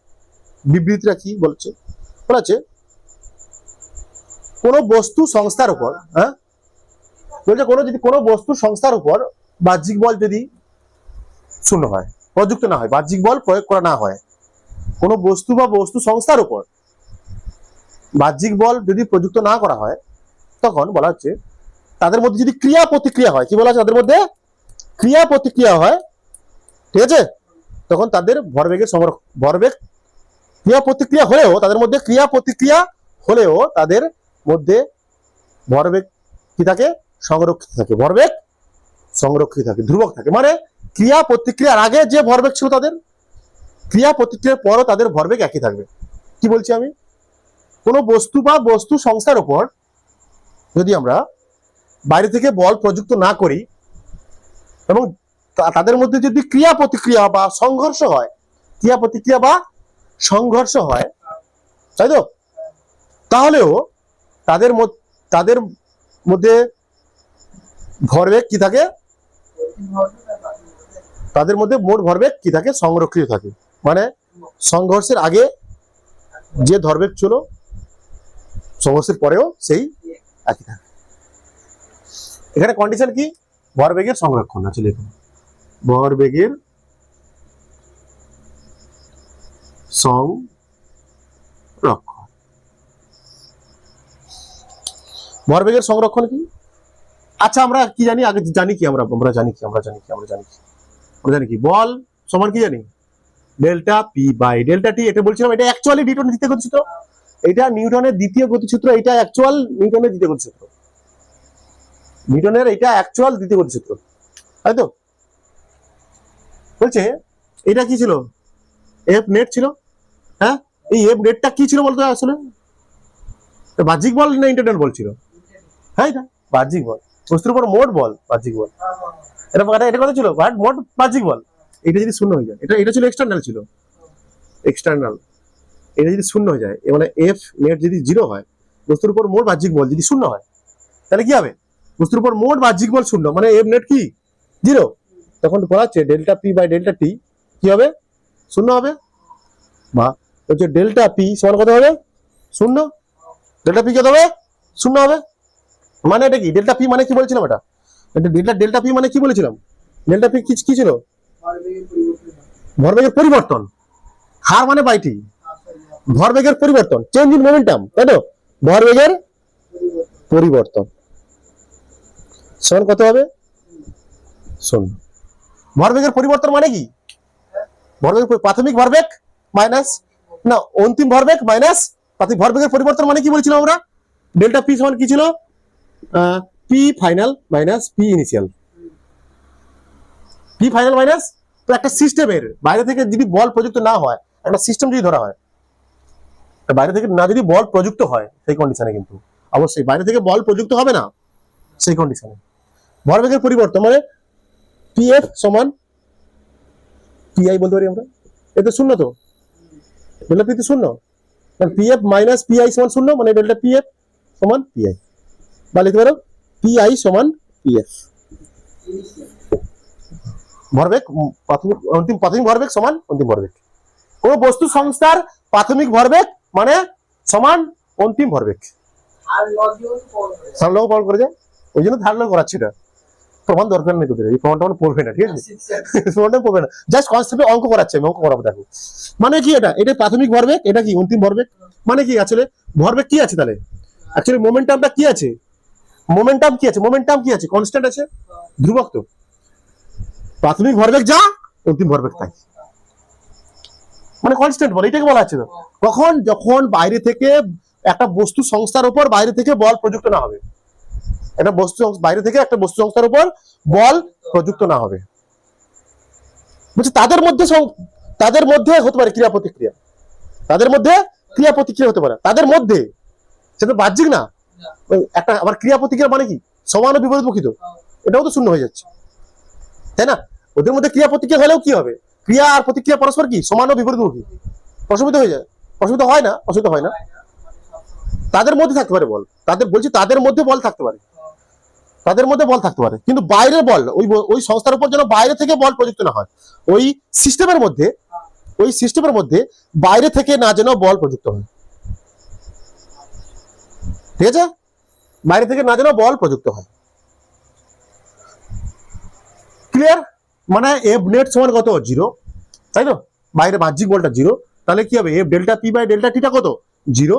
বিবৃতিটা কি বলছে, বলেছে কোন বস্তু সংস্থার উপর, হ্যাঁ বলছে কোনো বস্তু সংস্থার উপর বাহ্যিক বল যদি শূন্য হয়, প্রযুক্ত না হয়, বাহ্যিক বল প্রয়োগ করা না হয়, কোনো বস্তু বা বস্তু সংস্থার উপর বাহ্যিক বল যদি প্রযুক্ত না করা হয়, তখন বলা হচ্ছে তাদের মধ্যে যদি ক্রিয়া প্রতিক্রিয়া হয়, কি বলা আছে, তাদের মধ্যে ক্রিয়া প্রতিক্রিয়া হয়, ঠিক আছে, তখন তাদের ভরবেগ ক্রিয়া প্রতিক্রিয়া হলেও তাদের মধ্যে ভরবেগ কি থাকে, সংরক্ষিত থাকে, ভরবেগ সংরক্ষিত থাকে, ধ্রুবক থাকে, মানে ক্রিয়া প্রতিক্রিয়ার আগে যে ভরবেগ ছিল তাদের, ক্রিয়া প্রতিক্রিয়ার পরও তাদের ভরবেগ একই থাকবে। কি বলছি আমি, কোনো বস্তু বা বস্তু সংস্থার উপর যদি আমরা বাইরে থেকে বল প্রযুক্ত না করি এবং তাদের মধ্যে যদি ক্রিয়া প্রতিক্রিয়া বা সংঘর্ষ হয়, ক্রিয়া প্রতিক্রিয়া বা সংঘর্ষ হয়, তাই তো, তাহলেও তাদের মধ্যে ভরবেগ কি থাকে, তাদের মধ্যে মোট ভরবেগ কি থাকে, সংরক্ষিত থাকে, মানে সংঘর্ষের আগে যে ভরবেগ ছিল সংঘর্ষের পরেও সেই একই থাকে। এখানে কন্ডিশন কি, ভরবেগের সংরক্ষণ আছে, লিখুন ভরবেগের সংরক্ষণ। ভরবেগের সংরক্ষণ কি, আচ্ছা আমরা কি জানি, আগে জানি কি, আমরা জানি কি বল সমান কি জানি, ডেল্টা পি বাই ডেল্টা টি, এটা বলছিলাম, এটা অ্যাকচুয়ালি নিউটনের দ্বিতীয় গতিসূত্র, এটা নিউটনের দ্বিতীয় গতিসূত্র, এটা অ্যাকচুয়াল নিউটনের দ্বিতীয় গতিসূত্র, নিউটনের এটা অ্যাকচুয়াল দ্বিতীয় গতিসূত্র, তাই তো? বলছে এটা কি ছিল, এফ নেট ছিল, হ্যাঁ, এই এফ নেটটা কি ছিল বলতো, আসলে বাহ্যিক বল না ইন্টারনাল বল ছিল, হ্যাঁ এটা বাহ্যিক বল, বস্তুর উপর মোট বল বাহ্যিক বল, এটা কথা ছিল, মোট বাহ্যিক বল, এটা যদি শূন্য হয়ে যায়, এটা ছিল এক্সটার্নাল, এটা যদি শূন্য হয়ে যায়, মানে এফ নেট যদি 0 হয়, বস্তুর উপর মোট বাহ্যিক বল যদি শূন্য হয়, তাহলে কি হবে, বস্তুর উপর মোট বাহ্যিক বল শূন্য, মানে এফ নেট কি 0, তখন বলা হচ্ছে ডেল্টা পি বাই ডেল্টা টি কি হবে, শূন্য হবে, বা হচ্ছে ডেল্টা পি সমান কত হবে, শূন্য, ডেল্টা পি কত হবে, শূন্য হবে, মানে এটা কি, ডেল্টা পি মানে কি বলেছিলাম, এটা ডেল্টা পি মানে কি বলেছিলাম, ডেল্টা পি কি ছিল, ভরবেগের পরিবর্তন, হার মানে বাইটি, ভরবেগের পরিবর্তন, চেঞ্জ ইন মোমেন্টাম, তাই তো, ভরবেগের পরিবর্তন সমান কত হবে, শূন্য, ভরবেগের পরিবর্তন মানে কি? প্রাথমিক ভরবেগ মাইনাস না অন্তিম ভরবেগ মাইনাস প্রাথমিক ভরবেগের পরিবর্তন মানে কি বলছিলাম আমরা? ডেল্টা পি সমান কি ছিল? P final minus P initial. P final minus, তো একটা সিস্টেমের বাইরে থেকে যদি বল প্রযুক্ত না হয়, একটা সিস্টেম যদি ধরা হয়, বাইরে থেকে না যদি বল প্রযুক্ত হয় সেই কন্ডিশনে, কিন্তু অবশ্যই বাইরে থেকে বল প্রযুক্ত হবে না সেই কন্ডিশনে ভরবেগের পরিবর্তন মানে পিএফ সমান পিআই বলতে পারি আমরা। এটা শূন্য, তো ডেল্টা পি তো শূন্য, পিএফ মাইনাস পিআই সমান শূন্য, মানে ডেল্টা পিএফ সমান পিআই, বা লিখতে পারো পিআই সমান পিএফ। ভরবেগ প্রাথমিক ভরবেগ সমান অন্তিম ভরবেগ। কোন বস্তু সংস্থার প্রাথমিক ভরবেগ মানে সমান অন্তিম ভরবেগ। থার্ড ল পালন করে যায়, ওই জন্য থার্ড ল করাচ্ছি। এটা প্রমাণ দরকার নেই তোদের, এই প্রমাণটা পড়বে না, ঠিক আছে? প্রমাণটা পড়বে না, জাস্ট কনসেপ্টে অঙ্ক করাচ্ছে, আমি অঙ্ক করাবো। দেখো মানে কি, এটা প্রাথমিক ভরবেগ, এটা কি অন্তিম ভরবেগ। মানে কি আসলে ভরবেগ কি আছে তাহলে? অ্যাকচুয়ালি মোমেন্টামটা কি আছে? মোমেন্টাম কি আছে? কনস্ট্যান্ট আছে, ধ্রুবক। তো প্রাথমিক ভরবেগ যা, অন্তিম ভরবেগ তাই, মানে কনস্ট্যান্ট বলে, এটাকে বলা হচ্ছে। তো কখন? যখন বাইরে থেকে একটা বস্তু সংস্থার উপর বাইরে থেকে বল প্রযুক্ত না হবে, একটা বস্তু বাইরে থেকে একটা বস্তু সংস্থার উপর বল প্রযুক্ত না হবে, বুঝছো? তাদের মধ্যে হতে পারে ক্রিয়া প্রতিক্রিয়া, হতে পারে তাদের মধ্যে, সেটা বাহ্যিক না। একটা আবার ক্রিয়া প্রতিক্রিয়া মানে কি? সমান ও বিপরীতমুখী। তো এটাও তো শূন্য হয়ে যাচ্ছে, তাই না? ওদের মধ্যে ক্রিয়া প্রতিক্রিয়া হলেও কি হবে? ক্রিয়া আর প্রতিক্রিয়া পরস্পর কি সমান ও বিপরীতমুখী, প্রশমিত হয়ে যায়। প্রশমিত হয় না, তাদের মধ্যে থাকতে পারে বল, তাদের মধ্যে বল থাকতে পারে, কিন্তু বাইরের বল ওই সংস্থার উপর যেন বাইরে থেকে বল প্রযুক্ত না হয়, ওই সিস্টেমের মধ্যে বাইরে থেকে না যেন বল প্রযুক্ত হয়, ঠিক আছে? বাইরে থেকে না যেন বল প্রযুক্ত হয়। ক্লিয়ার? মানে এফ নেট সমান কত? 0, তাই তো? বাইরে বাহ্যিক বলটা 0, তাহলে কি হবে? F delta P by delta টিটা কত? 0।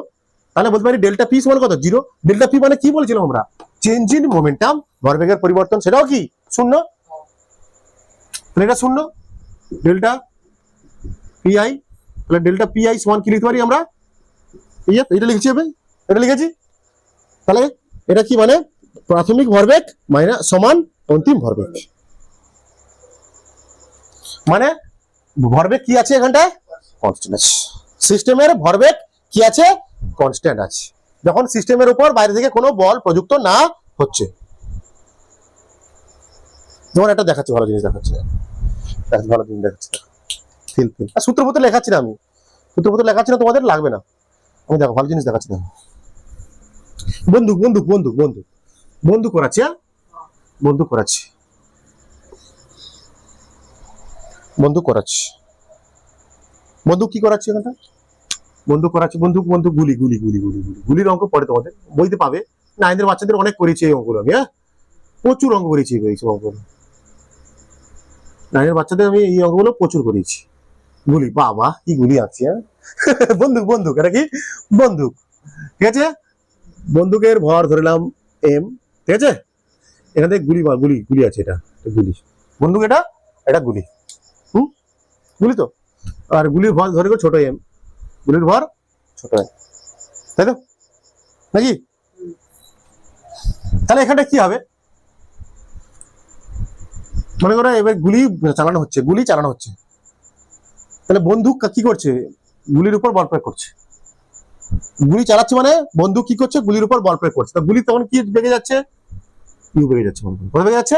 তাহলে বলতে পারি ডেল্টা পি সমান কত? 0। ডেল্টা পি মানে কি বলছিলাম আমরা? চেঞ্জ ইন মোমেন্টাম, ভরবেগের পরিবর্তন, সেটাও কি শূন্য। তাহলে এটা শূন্য, ডেল্টা পিআই। তাহলে ডেল্টা পিআই সমান কি লিখতে পারি আমরা? এটা লিখেছি। তাহলে এটা কি মানে? প্রাথমিক ভরবেগ মাইনাস সমান অন্তিম ভরবেগ। মানে ভরবেগ কি আছে এখানটায়? কনস্ট্যান্ট আছে। সিস্টেমের ভরবেগ কি আছে? কনস্ট্যান্ট আছে, যখন সিস্টেমের উপর বাইরে থেকে কোনো বল প্রযুক্ত না হচ্ছে। যেমন একটা দেখাচ্ছি, ভালো জিনিস দেখাচ্ছি, সূত্রপত্র লেখাচ্ছি না আমি, তোমাদের লাগবে না। আমি দেখো ভালো জিনিস দেখাচ্ছি, দেখো বন্দুক করাচ্ছি, বন্দুক কি করাচ্ছি এখানটা? বন্দুক গুলির অঙ্ক পড়ে, তোমাদের বইতে পাবে। 9 বাচ্চাদের অনেক করেছি এই অঙ্কগুলো আমি, প্রচুর অঙ্ক করেছি অঙ্কগুলো। 9 বাচ্চাদের আমি এই অঙ্কগুলো প্রচুর করেছি। গুলি, বাবা কি গুলি আঁকছি, হ্যাঁ? বন্দুক, এটা কি? বন্দুক, ঠিক আছে? বন্দুকের ভর ধরলাম এম, ঠিক আছে? এখানে গুলি আছে, এটা গুলি। বন্দুক এটা গুলি, গুলি তো। আর গুলির ভর ধরে ছোট এম, গুলির ভর ছোট এম, তাই তো নাকি? তাহলে এখানটা কি হবে? মনে করো এবার গুলি চালানো হচ্ছে, তাহলে বন্দুক কি করছে? গুলির উপর বল প্রয়োগ করছে। গুলি চালাচ্ছে মানে বন্দুক কি করছে? গুলির উপর বল প্রয়োগ করছে। তা গুলি তখন কি বেগে যাচ্ছে? ইউ বেগে যাচ্ছে। কত বেগে যাচ্ছে?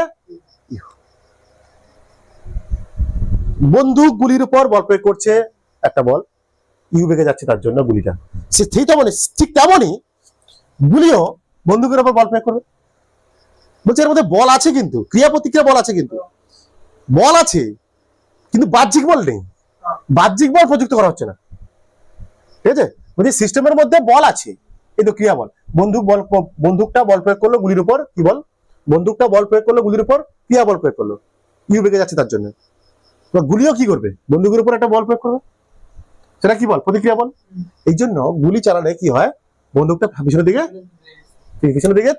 বন্দুক গুলির উপর বল প্রয়োগ করছে, একটা বল ইউ বেগে যাচ্ছে, তার জন্য গুলিটা ঠিক তেমনই গুলিও বন্দুকের উপর বল প্রয়োগ করবে। বলছে এর মধ্যে বল আছে, কিন্তু ক্রিয়া প্রতিক্রিয়া বল আছে, কিন্তু বাহ্যিক বল নেই, বাহ্যিক বল প্রযুক্ত করা হচ্ছে না, ঠিক আছে? বলছি সিস্টেমের মধ্যে বল আছে, এই তো ক্রিয়া বল। বন্দুকটা বল প্রয়োগ করলো গুলির উপর, কি বল? বন্দুকটা বল প্রয়োগ করলো গুলির উপর, ক্রিয়া বল প্রয়োগ করলো, ইউ বেগে যাচ্ছে তার জন্য। গুলিও কি করবে? বন্দুকের উপর একটা বল প্রয়োগ করবে, সেটা কি বল? প্রতিক্রিয়া বল। এই জন্য গুলি চালালে কি হয়? বন্দুকটা পিছনের দিকে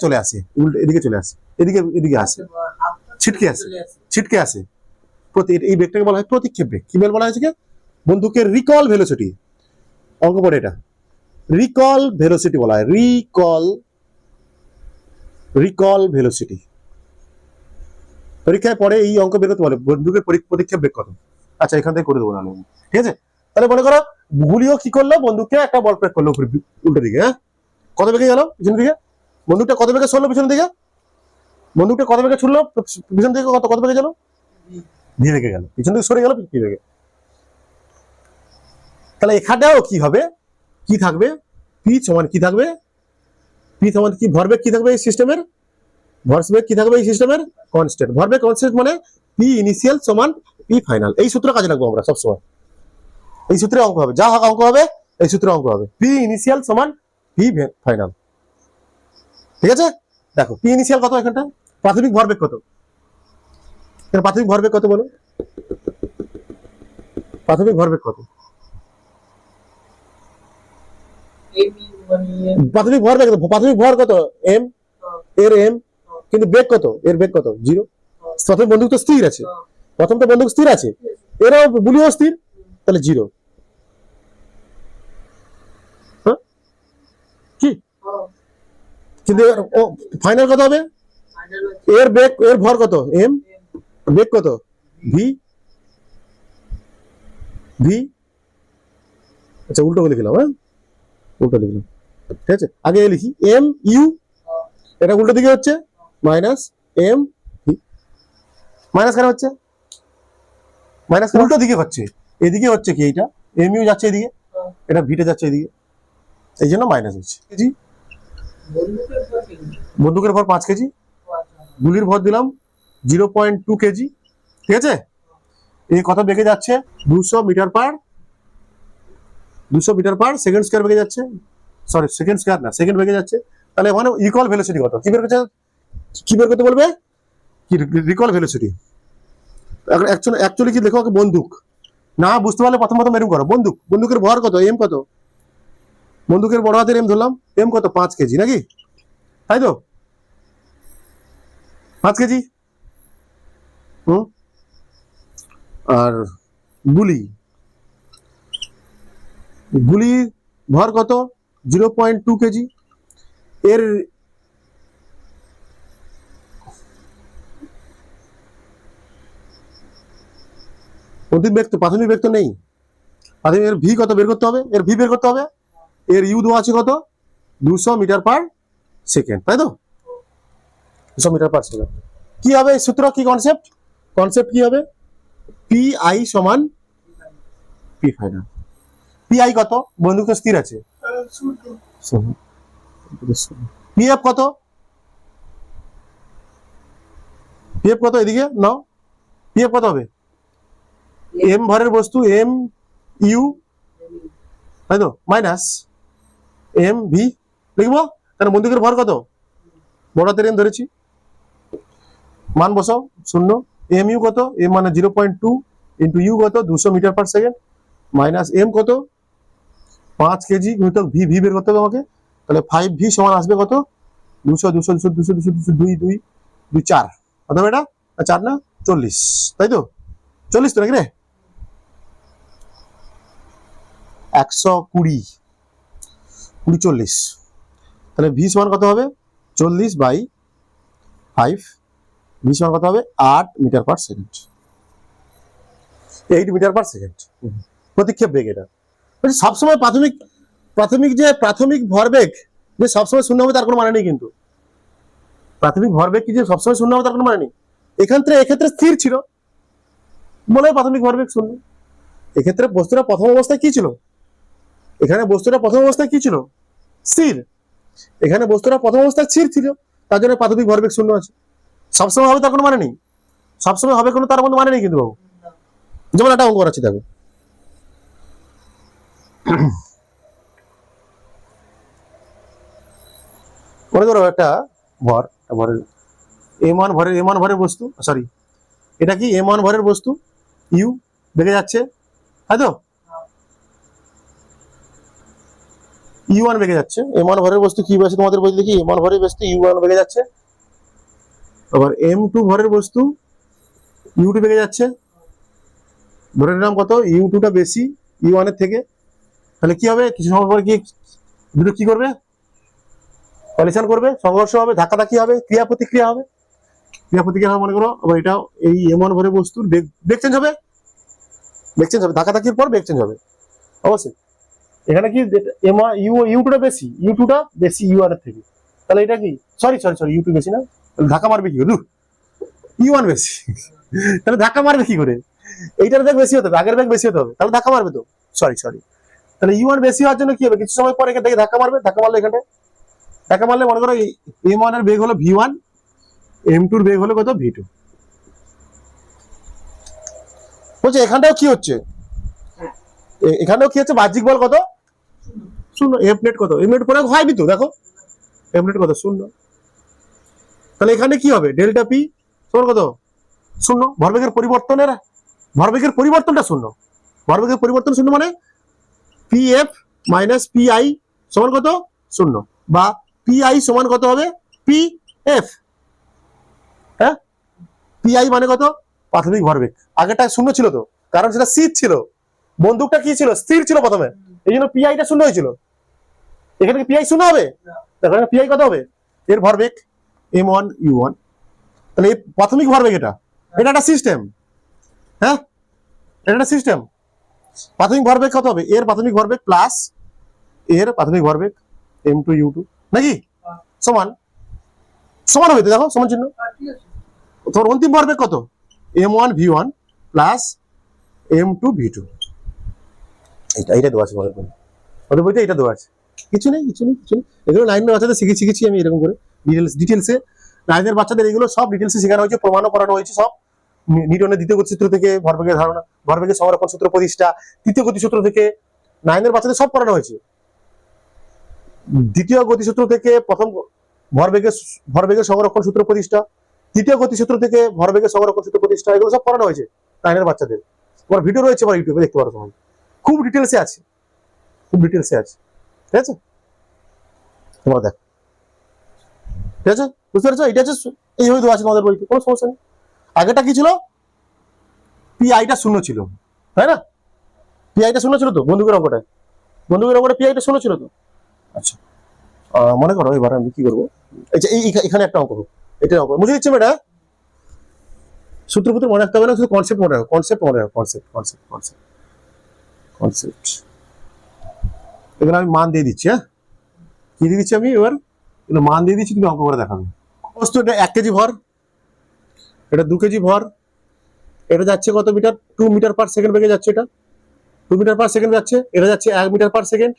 চলে আসে, এদিকে চলে আসে, এদিকে আসে, ছিটকে আসে, এই বেগটাকে বলা হয় প্রতিক্ষেপ বেগ। কি বেগ বলা হয়েছে? বন্দুকের রিকল ভেলোসিটি, অঙ্ক পড়ে এটা রিকল ভেলোসিটি বলা হয়, রিকল ভেলোসিটি। পরীক্ষায় পরে এই অঙ্ক বের করতে বলে বন্দুকের প্রতিক্ষেপ বেগ কত। আচ্ছা এখান থেকে করে দেবো না, ঠিক আছে? তাহলে মনে করো গুলিও কি করলো, বন্দুককে একটা বল প্রয়োগ করলো উল্টো দিকে, হ্যাঁ কত বেগে গেল পিছন দিকে, বন্দুকটা কত বেগে সরলো পিছন দিকে, বন্দুকটা কত বেগে ছুটলো পিছন দিকে, কত বেগে গেল, ভি বেগে গেল, পিছন দিকে সরে গেল পি বেগে। তাহলে এখানেও কি হবে, কি থাকবে, পি সমান কি থাকবে, পি সমান কি ভরবেগ কি থাকবে এই সিস্টেমের, ভরবেগ কি থাকবে এই সিস্টেমের কনস্ট্যান্ট, ভরবেগ কনস্ট্যান্ট মানে পি ইনিশিয়াল সমান পি ফাইনাল। এই সূত্র কাজে লাগবো আমরা সবসময়, এই সূত্রে অঙ্ক হবে, যা অঙ্ক হবে এই সূত্রে অঙ্ক হবে, পি ইনিশিয়াল সমান পি ফাইনাল। ঠিক আছে, দেখো পি ইনিশিয়াল কত, এখানটা প্রাথমিক ভরবেগ কত, প্রাথমিক ভরবেগ কত বলো, প্রাথমিক ভরবেগ কত, প্রাথমিক ভরবেগ, প্রাথমিক ভর কত এম, এর এম, কিন্তু বেগ কত, এর বেগ কত 0। প্রথম বন্দুক তো স্থির আছে, প্রথম তো বন্দুক স্থির আছে, এরাও গুলিও স্থির, তাহলে 0। হ্যাঁ কি, কিন্তু ফাইনাল কত হবে, এর বেগ, এর ভর কত এম, বেগ কত ভি, ভি আচ্ছা উল্টো করে লিখলাম, হ্যাঁ উল্টো লিখলাম, ঠিক আছে? আগে লিখি এম ইউ, এটা উল্টো দিকে হচ্ছে মাইনাস এম ভি, মাইনাস কেন হচ্ছে, মাইনাস উল্টো দিকে হচ্ছে, এদিকে হচ্ছে কি এইটা এম ইউ যাচ্ছে এদিকে, এটা ভিটে যাচ্ছে এদিকে, এই জন্য মাইনাস হচ্ছে। কেজি বন্দুকের ভর 5 কেজি, গুলির ভর দিলাম 0.2 কেজি, ঠিক আছে? এই কত বেগে যাচ্ছে 200 মিটার পার সেকেন্ড স্কয়ার বেগে যাচ্ছে, সরি সেকেন্ড স্কয়ার না সেকেন্ড বেগে যাচ্ছে। তাহলে মানে ইকুয়াল ভেলোসিটি কত, কি বের করতে, কি বের করতে বলবে, কি রিকল ভেলোসিটি। অ্যাকচুয়ালি কি দেখো বন্দুক না বুঝতে পারলে প্রথম এরকম করো, বন্দুকের ভর কত এম কত, বন্দুকের বড় হাতের এম ধরলাম, এম কত 5 কেজি নাকি, তাই তো 5 কেজি। আর গুলি ভর কত 0.2 কেজি, এর প্রাথমিক বেগ তো নেই, এর ভি কত বের করতে হবে, এর ভি বের করতে হবে, এর ইউ দেওয়া আছে কত 200 মিটার পার সেকেন্ড, তাই তো 200 মিটার পার সেকেন্ড। কি হবে সূত্র, কি কনসেপ্ট কি হবে, পি আই সমান পি ফাইনাল। পি আই কত, বন্দুক তো স্থির আছে, পি এফ কত, পি এফ কত এদিকে নাও, পি এফ কত হবে, এম ভরের বস্তু এম ইউ, তাই তো মাইনাস এম ভি লিখবো, কারণ বন্দুকের ভর কত বড় হাতের এম ধরেছি, মান বসাও 0, এম ইউ কত, এম মানে 0.2 ইন্টু ইউ কত 200 metre per second, minus m কত 5 কেজি গুণিতক ভি, ভি বের করতে হবে আমাকে, তাহলে 5 ভি সমান আসবে কত 200 200 200 200 200 2 2 2 4, অথবা এটা 4 না 40, তাই তো 40 তো নাকি রে, 120 20 40, তাহলে ভি সমান কত হবে 40/5, ভি সমান কত হবে 8 metre per second, 8 metre per second প্রতিক্ষেপ বেগ। এটা সবসময় প্রাথমিক ভরবেগ যে সবসময় শূন্য হবে তার কোনো মানে নেই, কিন্তু প্রাথমিক ভরবেগ কি যে সবসময় শূন্য হবে তার কোনো মানে নেই। এক্ষেত্রে স্থির ছিল বলে প্রাথমিক ভরবেগ শূন্য, এক্ষেত্রে বস্তুটা প্রথম অবস্থায় কি ছিল, এখানে বস্তুটা প্রথম অবস্থায় কি ছিল স্থির, এখানে বস্তুটা প্রথম অবস্থায় স্থির ছিল, তার জন্য প্রাথমিক ভরবেগ শূন্য আছে। সবসময় হবে তার কোনো মানে নেই, সবসময় হবে কোনো তার কোনো মানে নেই কিন্তু বাবু। যেমন একটা অঙ্ক করাচ্ছি দেখো, মনে করো একটা ভরের এম1 ভরের বস্তু, সরি এটা কি এম1 ভরের বস্তু, ইউ বেগে যাচ্ছে, তাই তো ইউ1 বেগে যাচ্ছে, এম1 ভরের বস্তু কি আছে তোমাদের বই দেখি, এম1 ভরের বস্তু ইউ1 বেগে যাচ্ছে, আবার এম2 ভরের বস্তু ইউ2 বেগে যাচ্ছে, ধরে নিলাম কত ইউ টুটা বেশি ইউ ওয়ানের থেকে, তাহলে কি হবে কিছু সময় পরে কি দুটো কি করবে কলিশন করবে, সংঘর্ষ হবে, ধাক্কাধাক্কি হবে, ক্রিয়া প্রতিক্রিয়া হবে। ক্রিয়া প্রতিক্রিয়া হবে মনে করো আবার এটাও এই এমন ভরে বস্তুর বেগ চেঞ্জ হবে, বেগ চেঞ্জ হবে, ধাক্কাধাক্কির পর বেগ চেঞ্জ হবে অবশ্যই। এখানে কি ইউ টুটা বেশি ইউ ওয়ানের থেকে, তাহলে এটা কি সরি ইউ টু বেশি না, তাহলে ধাক্কা মারবে কি করে, ইউ ওয়ান বেশি তাহলে ধাক্কা মারবে কি করে, এইটার বেগ বেশি হতে হবে, আগের বেগ বেশি হতে হবে, তাহলে ধাক্কা মারবে তো, সরি তাহলে ইউ ওয়ান বেশি হওয়ার জন্য কি হবে কিছু সময় পরে এখান থেকে ধাক্কা মারবে, ধাক্কা মারলে এখানে ধাক্কা মারলে মনে করো এম ওয়ান এর বেগ হলো ভি ওয়ান, এম টুর বেগ হলো কত ভি টু। বলছে এখানটাও কি হচ্ছে, এখানেও কি হচ্ছে বাহ্যিক বল কত শূন্য, এফ নেট কত, এফ নেট পরে হয়নি তো দেখো এফ নেট কত শূন্য, তাহলে এখানে কি হবে ডেল্টা পি সমান কত শূন্য, ভরবেগের পরিবর্তনটা শূন্য, ভরবেগের পরিবর্তন শূন্য মানে P F minus P I সমান কত শূন্য, বা পি আই সমান কত হবে পি এফ, হ্যাঁ পি আই মানে কত প্রাথমিক ভরবেগ, আগেটা শূন্য ছিল তো কারণ সেটা স্থির ছিল, বন্দুকটা কি ছিল স্থির ছিল প্রথমে, এই জন্য পি আইটা শূন্য হয়েছিল, এখানে কি পি আই শূন্য হবে, তাহলে পি আই কত হবে এর ভরবেগ এম ওয়ান ইউ ওয়ান, তাহলে এই প্রাথমিক ভরবেগ এটা একটা সিস্টেম, হ্যাঁ এটা একটা সিস্টেম, প্রাথমিক ভরবেগ কত হবে এর প্রাথমিক ভরবেগ প্লাস এর প্রাথমিক ভরবেগ এম টু ইউ টু নাকি সমান হবে তো, দেখো সমান চিহ্ন, ঠিক আছে। তোমার অন্তিম ভরবেগ কত m one v one plus m two v two, এইটা দেওয়া আছে ওদের বইতে এটা দেওয়া আছে, কিছু নেই এগুলো নাইনের বাচ্চাদের শিখেছি আমি এরকম করে ডিটেলসে, নাইনের বাচ্চাদের এগুলো সব ডিটেলসে শেখানো হয়েছে, প্রমাণও করানো হয়েছে সব, নিউটনের দ্বিতীয় গতিসূত্র থেকে ভরবেগের ধারণা, ভরবেগের সংরক্ষণ সূত্র প্রতিষ্ঠা, তৃতীয় গতিসূত্র থেকে নাইনের বাচ্চাদের সব করানো হয়েছে, দ্বিতীয় গতিসূত্র থেকে প্রথম ভরবেগের সংরক্ষণ সূত্র প্রতিষ্ঠা, তৃতীয় গতিসূত্র থেকে ভরবেগের সংরক্ষণ সূত্র প্রতিষ্ঠা, এগুলো সব করানো হয়েছে নাইনের বাচ্চাদের, তোমার ভিডিও রয়েছে আমার ইউটিউবে দেখতে পারো তোমার, খুব ডিটেলসে আছে ঠিক আছে, তোমার দেখ ঠিক আছে বুঝতে পারছো, এটা হচ্ছে এইভাবে দেওয়া আছে তোমাদের বইতে, কোনো সমস্যা নেই। আগেটা কি ছিল পি আইটা শূন্য ছিল তাই না, পি আইটা শূন্য ছিল তো বন্দুকের অঙ্কটা পি আইটা শূন্য ছিল তো, আচ্ছা মনে করো এবার আমি কি করবো, এখানে একটা অঙ্ক হোক, এটা অঙ্ক বুঝে দিচ্ছি এটা, সূত্রপুত্র মনে রাখতে হবে না, শুধু কনসেপ্ট মনে রাখো, কনসেপ্ট এখানে আমি মান দিয়ে দিচ্ছি, হ্যাঁ কি দিয়ে দিচ্ছি আমি এবার মান দিয়ে দিচ্ছি, তুমি অঙ্ক করে দেখাবে, বস্তু এটা 1 কেজি ভর, এটা 2 কেজি ভর, এটা যাচ্ছে কত মিটার 2 মিটার পার সেকেন্ড বেগে যাচ্ছে, এটা 2 মিটার পার সেকেন্ড যাচ্ছে, এটা যাচ্ছে 1 মিটার পার সেকেন্ড,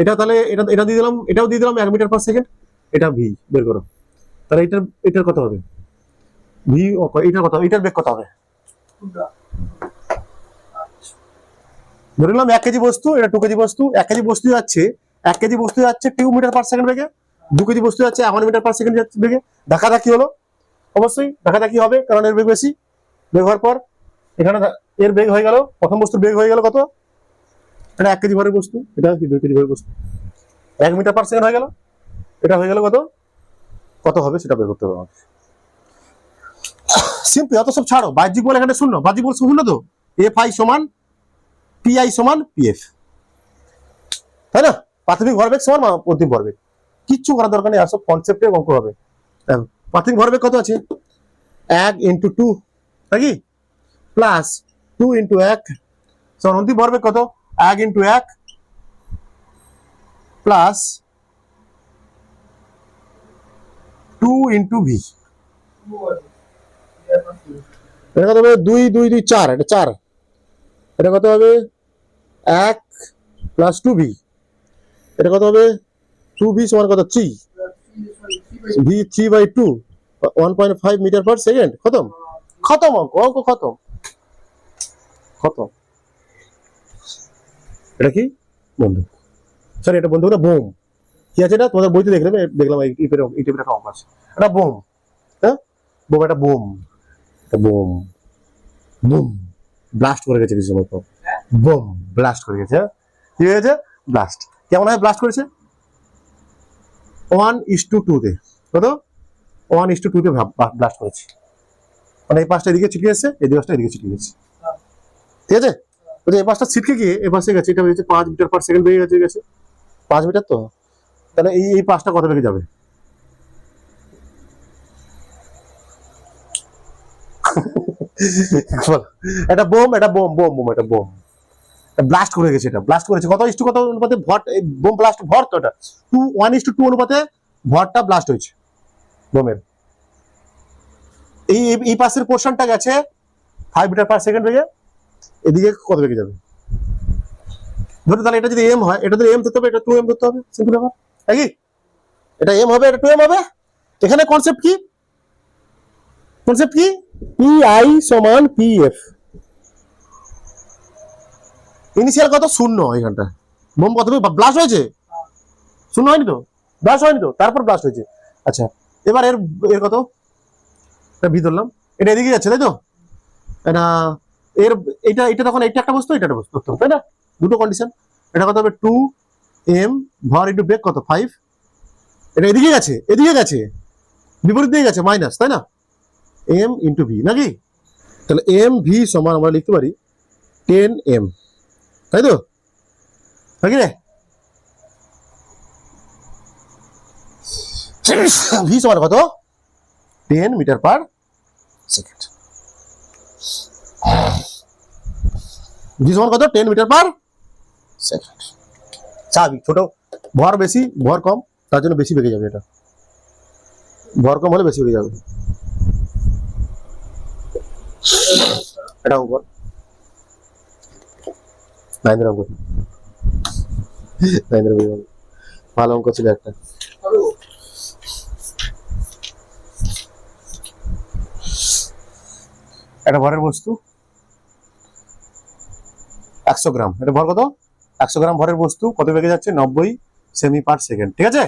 এটা তাহলে এটা দিয়ে দিলাম, এটাও দিয়ে দিলাম 1 মিটার পার সেকেন্ড, এটা ভি বের করো, তাহলে এটার কত হবে ভি, এটার কত, এটার বেগ কত হবে, ধরে নিলাম 1 কেজি বস্তু, এটা 2 কেজি বস্তু, 1 কেজি বস্তু যাচ্ছে 2 মিটার পার সেকেন্ড বেগে, 2 কেজি বস্তু যাচ্ছে 1 মিটার পার সেকেন্ড বেগে, ধাক্কাধাক্কি হলো, অবশ্যই ধাক্কাধাক্কি হবে কারণ এর বেগ বেশি, বেগ হওয়ার পর এখানে এর বেগ হয়ে গেল, প্রথম বস্তুর বেগ হয়ে গেল কত, এটা 1 কেজি ভরের বস্তু, এটা কি 2 কেজি ভরের বস্তু, 1 মিটার পার সেকেন্ড হয়ে গেল, এটা হয়ে গেল কত হবে সেটা বের করতে হবে আমাকে, সিম্পল, অত সব ছাড়ো, বাহ্যিক বল এখানে শূন্য, বাহ্যিক বল শূন্য তো, এফ আই সমান পি আই সমান পি এফ, তাই না, প্রাথমিক ভরবেগ সমান অন্তিম ভরবেগ, কিচ্ছু করার দরকার নেই, আর সব কনসেপ্টে অঙ্ক হবে। প্রাথমিক ভরবেগ কত আছে 1 × 2 নাকি প্লাস 2 × 1 সমান অন্তিম ভরবেগ কত 1 × 1 প্লাস 2 × ভি, এটা কত হবে 2 2 2 4, এটা 4, এটা কত হবে 1 প্লাস 2v, এটা কত হবে 2v সমান কত 3, v 3/2 1.5 মিটার পার সেকেন্ড, খতম অঙ্ক খতম, এটা কি বন্ধু, সরি এটা বন্ধু না বোম, কি আছে এটা তোমাদের বইতে দেখলাম এই টাইপের একটা অঙ্ক আছে, এটা বোম, হ্যাঁ বোম, এটা বোম ব্লাস্ট করে গেছে কিছু সময় পর, বোম ব্লাস্ট করে গেছে, কি হয়েছে ব্লাস্ট, কেমন হয় ব্লাস্ট করেছে 1:2 তে, কত 1:2 তে ব্লাস্ট করেছে, মানে এই পাঁচটা এদিকে ছিটিয়ে এসেছে, এই পাঁচটা এদিকে ছিটিয়ে গেছে, ঠিক আছে? ওই যে এই পাশটা ছিটকে গিয়ে এই পাশে গেছে, এটা হচ্ছে 5 মিটার পার সেকেন্ড বেগে গেছে 5 মিটার। তো তাহলে এই পাশটা কত বেগে যাবে? এটা বোম, এটা বোম বোম বোম, এটা বোম ব্লাস্ট করে গেছে। এটা ব্লাস্ট করেছে কত ইস্টু কত অনুপাতে ভর, বোম ব্লাস্ট ভর তো এটা 1:2 অনুপাতে ভরটা ব্লাস্ট হয়েছে বোমের। এই পাশের পোর্শনটা গেছে 5 মিটার পার সেকেন্ড বেগে, এদিকে কত বেগে যাবে? ধরো তাহলে এটা যদি এম হয়, এটা যদি এম ধরতে হবে, এটা 2m ধরতে হবে, সিম্পল ব্যাপার, নাকি? এটা এম হবে, এটা 2m হবে। এখানে কনসেপ্ট কি? কনসেপ্ট কি? পি আই সমান পি এফ। ইনিশিয়াল কত? 0 এখানটা। বোম কত ব্লাস্ট হয়েছে? 0 হয়নি তো, ব্লাস্ট হয়নি তো, তারপর ব্লাস্ট হয়েছে। আচ্ছা, এবার এর এর কত? এটা ভি ধরলাম, এটা এদিকে যাচ্ছে তাই তো? এটা এর এটা তখন এটা একটা বস্তু, এটা একটা বস্তু, তাই না? দুটো কন্ডিশন। এটা কত হবে? 2m ভর ইন্টু বেগ কত? 5। এটা এদিকে গেছে, এদিকে গেছে, বিপরীত দিকে গেছে, মাইনাস, তাই না? m ইন্টু ভি, নাকি? তাহলে এম ভি সমান আমরা লিখতে পারি 10m, তাই তো? নাকি রে? ভি সমান কত? 10 মিটার পার সেকেন্ড। ভি সমান কত? 10 মিটার পার সেকেন্ড। স্বাভাবিক, ছোট ভর বেশি ভর কম, তার জন্য বেশি বেগে যাবে। এটা ভর কম হলে বেশি বেগে যাবে। এটা অঙ্ক 9 এর অঙ্ক, 9 এর অঙ্ক ভালো অঙ্ক ছিল একটা। এটা ভরের বস্তু 100 গ্রাম, এটা ভর কত? 100 গ্রাম ভরের বস্তু কত বেগে যাচ্ছে? 90 সেমি পার সেকেন্ড, ঠিক আছে?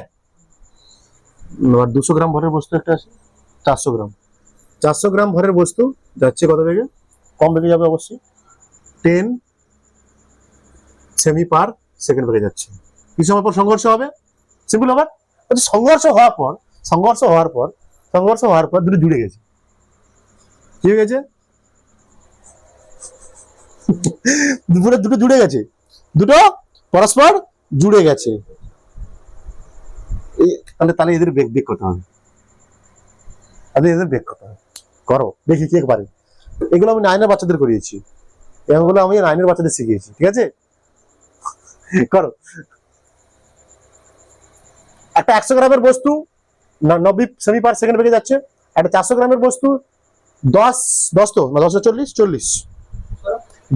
200 গ্রাম ভরের বস্তু একটা আছে 400 গ্রাম। 400 গ্রাম ভরের বস্তু যাচ্ছে কত বেগে? কম বেগে যাবে অবশ্যই, 10 সেমি পার সেকেন্ড বেগে যাচ্ছে। কি সময় পর সংঘর্ষ হবে? সিম্পল ব্যাপার। সংঘর্ষ হওয়ার পর দুটো জুড়ে গেছে। কি হয়ে গেছে? দুটো জুড়ে গেছে, দুটো পরস্পর জুড়ে গেছে। তাহলে এদের বেগ করতে হবে, এদের বেগ করতে হবে। করো দেখি কি একবারে। এগুলো আমি 9 এর বাচ্চাদের করিয়েছি, এগুলো আমি 9 এর বাচ্চাদের শিখিয়েছি, ঠিক আছে? করো। একটা 100 গ্রামের বস্তু 90 সেমি পার সেকেন্ড বেগে যাচ্ছে, একটা 400 গ্রামের বস্তু 10 তো না 10 40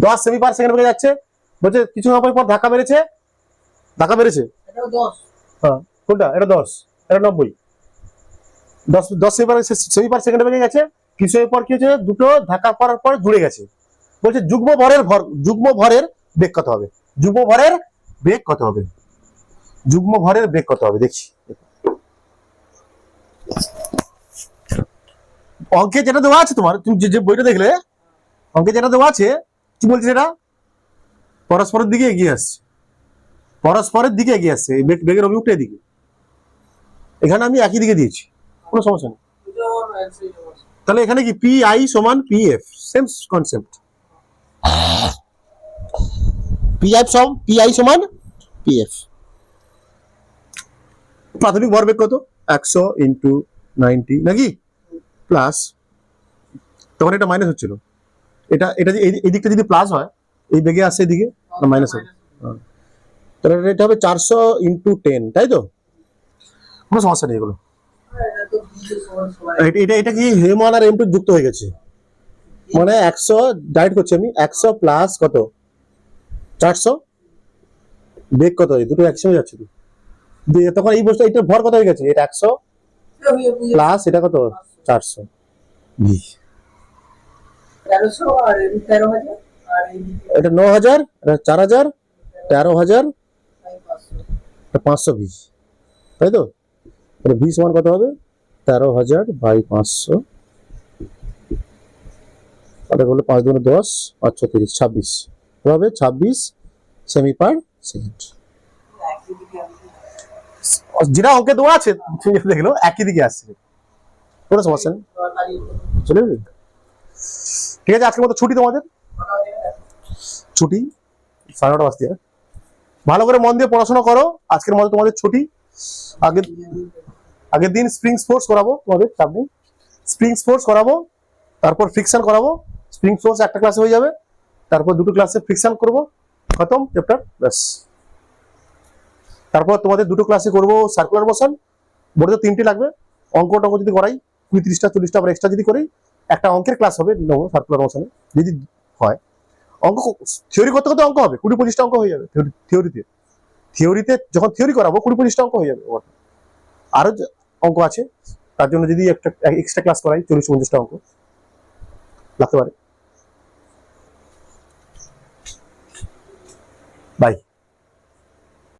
10 সেমি পার সেকেন্ড বেগে যাচ্ছে। বলছে কিছু সময় পর ধাক্কা মেরেছে, হ্যাঁ কোনটা? এটা 10, এটা 90। 10 সেমি পার সেকেন্ড বেগে গেছে। কিছু সময় পর কি হচ্ছে? দুটো ধাক্কা করার পর জুড়ে গেছে। বলছে যুগ্ম ভরের বেগ কত হবে? যুগ্ম ভরের বেগ কত হবে? যুগ্ম ভরের বেগ কত হবে দেখি। অঙ্কে যেটা দেওয়া আছে তোমার, তুমি যে বইটা দেখলে অঙ্কে যেটা দেওয়া আছে, কি বলছে? সেটা পরস্পরের দিকে এগিয়ে আসছে, বেগের অভিমুখটা এদিকে। এখানে আমি একই দিকে দিয়েছি, কোনো সমস্যা নেই। তাহলে এখানে কি পি আই সমান P F, same concept. P I সমান পি এফ। প্রাথমিক ভরবেগ কত? 100 ইন্টু 90, নাকি? প্লাস, তখন এটা মাইনাস হচ্ছিল, এটা এই দিকটা যদি প্লাস হয়, এই বেগে আসছে এদিকে মাইনাস হবে। তাহলে এটা হবে 400 ইন্টু 10, তাই তো? কোনো সমস্যা নেই এগুলো। এটা কি m1 আর m2 যুক্ত হয়ে গেছে, মানে 100 ডাইরেক্ট করছি আমি, 100 প্লাস কত? 400 বেগ কত? দুটো একসঙ্গে যাচ্ছে তো, তখন এই বস্তু এটার ভর কত হয়ে গেছে? এটা 100 প্লাস এটা কত? 400 ভি। এটা 9000, এটা 4000, 13000, 500 ভি, তাই তো? এটা ভি সমান কত হবে? 13000 বাই 500, এটা হলো 5 × 10 5 30 26 হবে 26 সেমি পার সেকেন্ড। যেটা অঙ্কে দেওয়া আছে দেখলো একই দিকে আসছে, কোনো সমস্যা নেই, চলে যাবে। ঠিক আছে, আজকের মতো ছুটি তোমাদের। ছুটি 9:30 বাজতে যায়। ভালো করে মন দিয়ে পড়াশোনা করো, আজকের মতো তোমাদের ছুটি। আগের দিন স্প্রিং স্পোর্টস করাবো তোমাদের, চাপ নেই। স্প্রিং স্পোর্টস করাবো, তারপর ফ্রিকশন করাবো। স্প্রিং স্পোর্টস একটা ক্লাসে হয়ে যাবে, তারপর দুটো ক্লাসে ফ্রিকশন করবো, খতম চ্যাপ্টার, ব্যাস। তারপর তোমাদের দুটো ক্লাসে করবো সার্কুলার মোশন, বোর্ডে 3টে লাগবে। অঙ্ক টঙ্ক যদি করাই 20-30টা 40টা আবার এক্সট্রা যদি করি, একটা অঙ্কের ক্লাস হবে নেবো সার্কুলার মোশনে যদি হয়। অঙ্ক থিওরি করতে করতে অঙ্ক হবে 20-25টা অঙ্ক হয়ে যাবে থিওরিতে যখন থিওরি করাবো 20-25টা অঙ্ক হয়ে যাবে। আরো অঙ্ক আছে, তার জন্য যদি একটা এক্সট্রা ক্লাস করাই 40-50টা অঙ্ক লাগতে পারে। বাই।